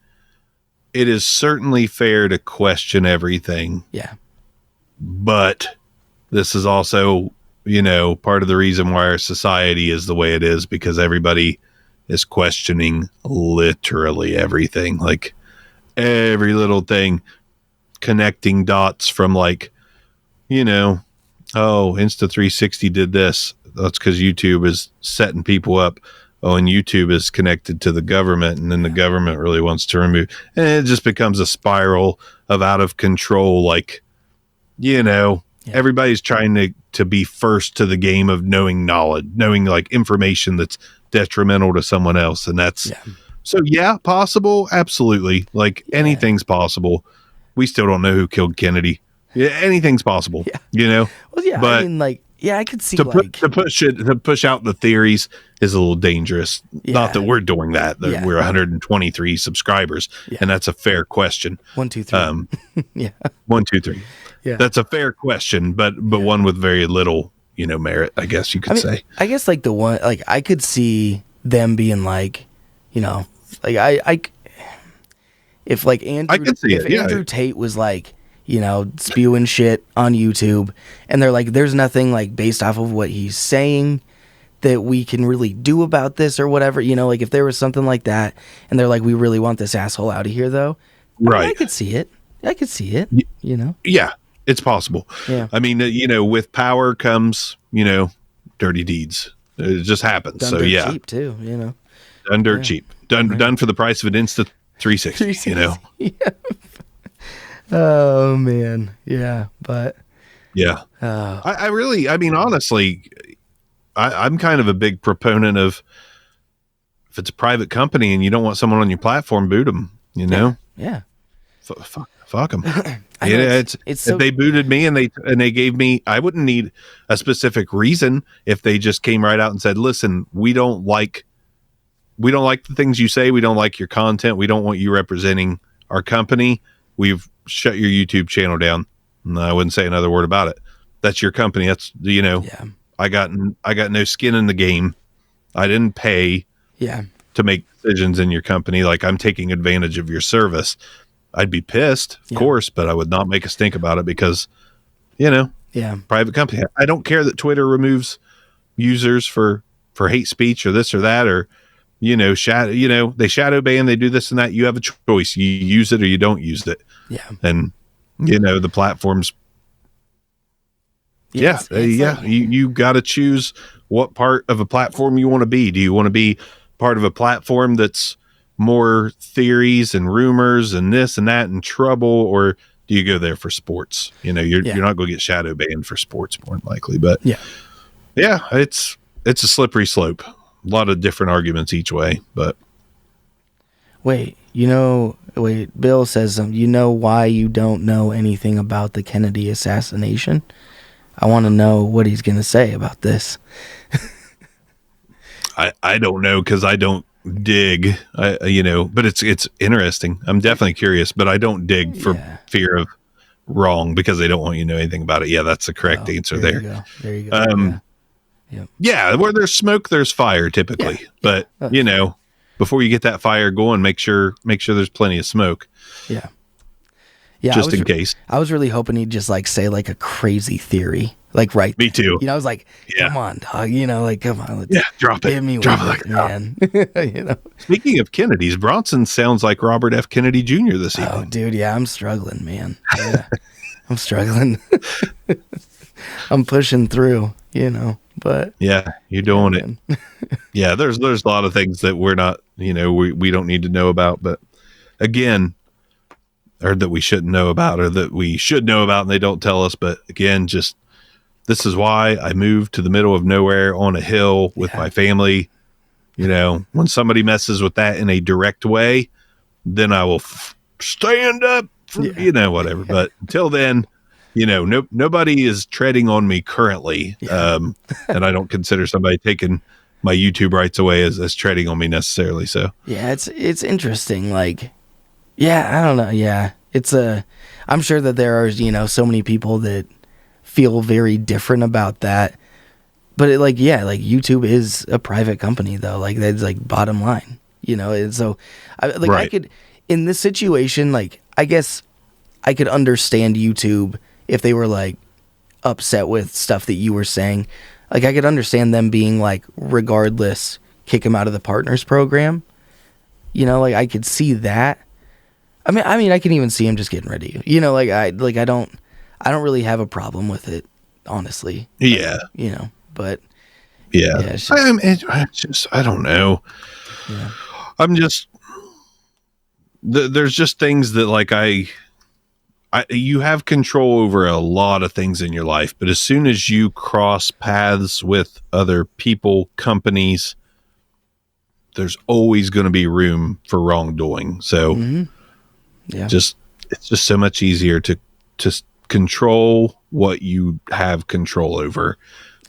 it is certainly fair to question everything. Yeah. But this is also, you know, part of the reason why our society is the way it is, because everybody is questioning literally everything. Like, every little thing, connecting dots from, like, you know, oh, Insta360 did this. That's because YouTube is setting people up. Oh, and YouTube is connected to the government, and then the government really wants to remove. And it just becomes a spiral of out of control. Like, you know, everybody's trying to be first to the game of knowing knowledge, knowing like information that's detrimental to someone else. And that's So yeah, possible, absolutely. Like anything's possible. We still don't know who killed Kennedy. Yeah, anything's possible. Yeah. You know. Well, yeah, But I mean, like, yeah, I could see to push out the theories is a little dangerous. Not that we're doing that. We're 123 subscribers, and that's a fair question. 1, 2, 3. Yeah. 1, 2, 3. Yeah. That's a fair question, but one with very little, merit, I guess you could say. I guess like the one, like I could see them being like, like if like Andrew Tate was like, spewing shit on YouTube, and they're like, there's nothing like based off of what he's saying that we can really do about this or whatever, like if there was something like that, and they're like, we really want this asshole out of here though. Right. I could see it. Yeah, it's possible. Yeah. I mean, with power comes, dirty deeds. It just happens. Done so dirt yeah. cheap too, Done dirt cheap. Done for the price of an Insta 360, Yeah. Oh man, yeah, but yeah, I mean, honestly, I'm kind of a big proponent of if it's a private company and you don't want someone on your platform, boot them. Yeah. Fuck them. If they booted me and they gave me, I wouldn't need a specific reason if they just came right out and said, "Listen, we don't like the things you say. We don't like your content. We don't want you representing our company. We've shut your YouTube channel down." No, I wouldn't say another word about it. That's your company. That's I got no skin in the game. I didn't pay to make decisions in your company. Like, I'm taking advantage of your service. I'd be pissed, of course, but I would not make a stink about it because, private company. I don't care that Twitter removes users for hate speech or this or that, or they shadow ban, they do this and that. You have a choice. You use it or you don't use it. Yeah. And the platforms. You got to choose what part of a platform you want to be. Do you want to be part of a platform that's more theories and rumors and this and that and trouble, or do you go there for sports? You're not going to get shadow banned for sports more than likely, but it's a slippery slope. A lot of different arguments each way, but Bill says, why you don't know anything about the Kennedy assassination? I want to know what he's going to say about this. I don't know, because I don't dig, but it's interesting. I'm definitely curious, but I don't dig for fear of wrong, because they don't want you to know anything about it. Yeah, that's the correct answer there. There you go. Yeah, where there's smoke, there's fire typically. But before you get that fire going, make sure there's plenty of smoke. Yeah, just in case. I was really hoping he'd just like say like a crazy theory, like right. Me too. I was like, come on, dog. Come on. Drop it. Hit me drop with it, man. Speaking of Kennedys, Bronson sounds like Robert F. Kennedy Jr. this evening. Oh, dude, yeah, I'm struggling, man. Yeah, I'm struggling. I'm pushing through, but yeah, you're doing it. Yeah, there's a lot of things that we're not, we don't need to know about, but again, or that we shouldn't know about, or that we should know about and they don't tell us. But again, just this is why I moved to the middle of nowhere on a hill with my family. When somebody messes with that in a direct way, then I will stand up for, whatever. But until then, nobody is treading on me currently. And I don't consider somebody taking my YouTube rights away as treading on me necessarily. So yeah, it's interesting. Like, I don't know. Yeah, I'm sure that there are, so many people that feel very different about that. But YouTube is a private company though. Like, that's like bottom line, and so I could, in this situation, like, I guess I could understand YouTube if they were like upset with stuff that you were saying. Like, I could understand them being like, regardless, kick him out of the partners program. I could see that. I mean, I can even see him just getting rid of you. I don't really have a problem with it, honestly. Yeah. But yeah, I don't know. Yeah. I'm just there's just things that like you have control over a lot of things in your life, but as soon as you cross paths with other people, companies, there's always going to be room for wrongdoing. So it's just so much easier to control what you have control over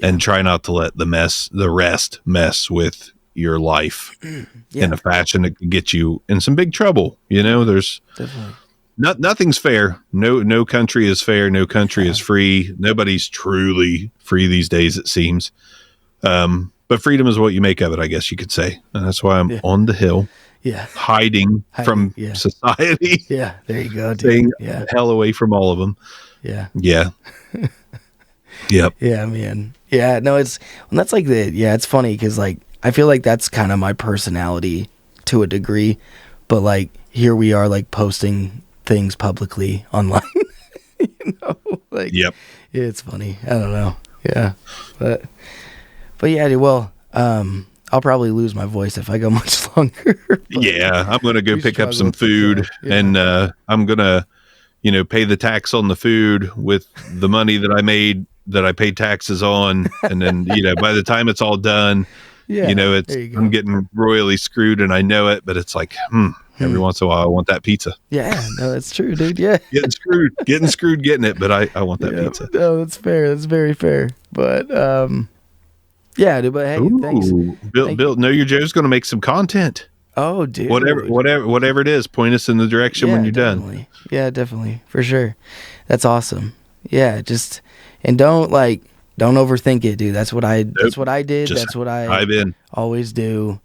and try not to let the rest mess with your life in a fashion that could get you in some big trouble. There's nothing's fair. No country is fair. No country is free. Nobody's truly free these days, it seems. But freedom is what you make of it, I guess you could say. And that's why I'm on the hill, hiding from society. Yeah, there you go, dude. Staying the hell away from all of them. Yeah. Yep. Yeah, man. Yeah, no, it's like it's funny because like I feel like that's kind of my personality to a degree, but like here we are like posting things publicly online. Like it's funny. I don't know. Yeah, but yeah, dude, well, I'll probably lose my voice if I go much longer. I'm gonna go pick up some food, and I'm gonna pay the tax on the food with the money that I made that I paid taxes on, and then by the time it's all done, I'm getting royally screwed, and I know it, but it's like every once in a while I want that pizza. Yeah, no, that's true, dude. Yeah, getting screwed getting it, but I want that pizza. No, that's fair. That's very fair. But yeah, dude, but hey, thanks. Bill, Know Your Joe's going to make some content. Oh, dude. Whatever it is, point us in the direction when you're done. Yeah, definitely. For sure. That's awesome. Yeah, and don't overthink it, dude. That's what I did. That's what I always do.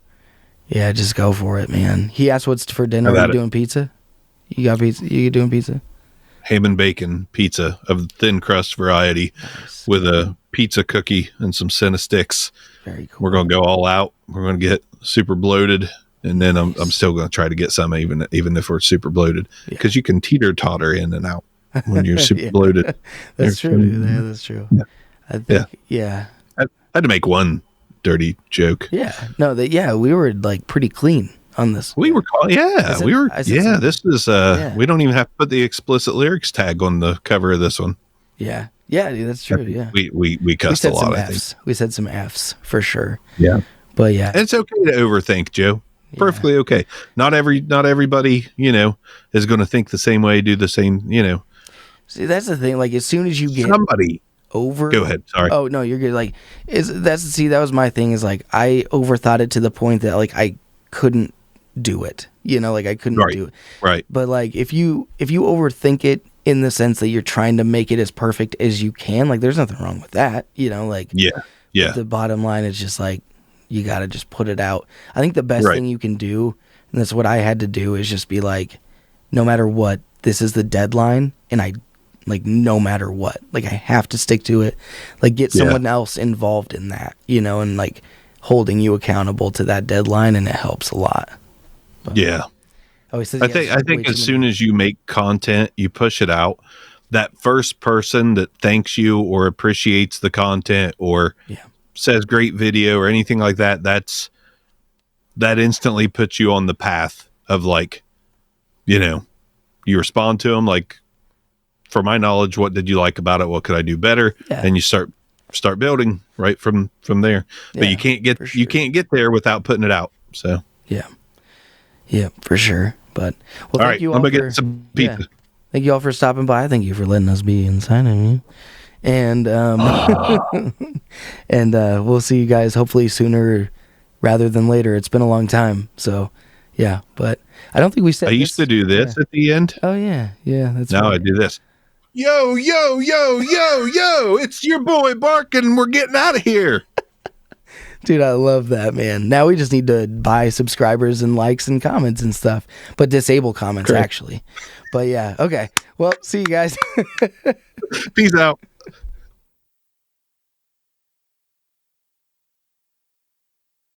Yeah, just go for it, man. He asked what's for dinner. Are you doing pizza? You got pizza? You doing pizza? Ham and bacon pizza of thin crust variety with a pizza cookie and some Senna sticks. Very cool. We're going to go all out. We're going to get super bloated. And then I'm still going to try to get some even if we're super bloated, because you can teeter-totter in and out when you're super bloated. That's true. Yeah, that's true. Yeah. I think, I had to make one dirty joke. Yeah. No, we were like pretty clean on this. We were, we don't even have to put the explicit lyrics tag on the cover of this one. Yeah. Yeah, dude, that's true. Yeah. We cussed a lot, I think. We said some Fs for sure. Yeah. But yeah. And it's okay to overthink, Joe. Perfectly okay. Not everybody, is going to think the same way, do the same, See, that's the thing. Like, as soon as you get somebody over. Go ahead. Sorry. Oh no, you're good. Like, that was my thing. Is like I overthought it to the point that like I couldn't do it. Like I couldn't do it. Right. But like if you overthink it in the sense that you're trying to make it as perfect as you can, like there's nothing wrong with that. Like the bottom line is just like, you got to just put it out. I think the best thing you can do, and that's what I had to do, is just be like, no matter what, this is the deadline, and I, like, no matter what, like, I have to stick to it. Like, get someone else involved in that, and, like, holding you accountable to that deadline, and it helps a lot. But, I think as soon as you make content, you push it out, that first person that thanks you or appreciates the content or says great video or anything like that, that instantly puts you on the path of like, you respond to them like, for my knowledge, what did you like about it? What could I do better? And you start building right from there. But you can't get there without putting it out. So yeah, for sure. But well, thank you all. I'm gonna get some pizza. Thank you all for stopping by. Thank you for letting us be inside of you. And and we'll see you guys hopefully sooner rather than later. It's been a long time, so yeah. But I don't think we said. I used to do this at the end. Oh yeah. That's now right. I do this. Yo! It's your boy barking. We're getting out of here, dude. I love that, man. Now we just need to buy subscribers and likes and comments and stuff, but disable comments actually. But yeah, okay. Well, see you guys. Peace out.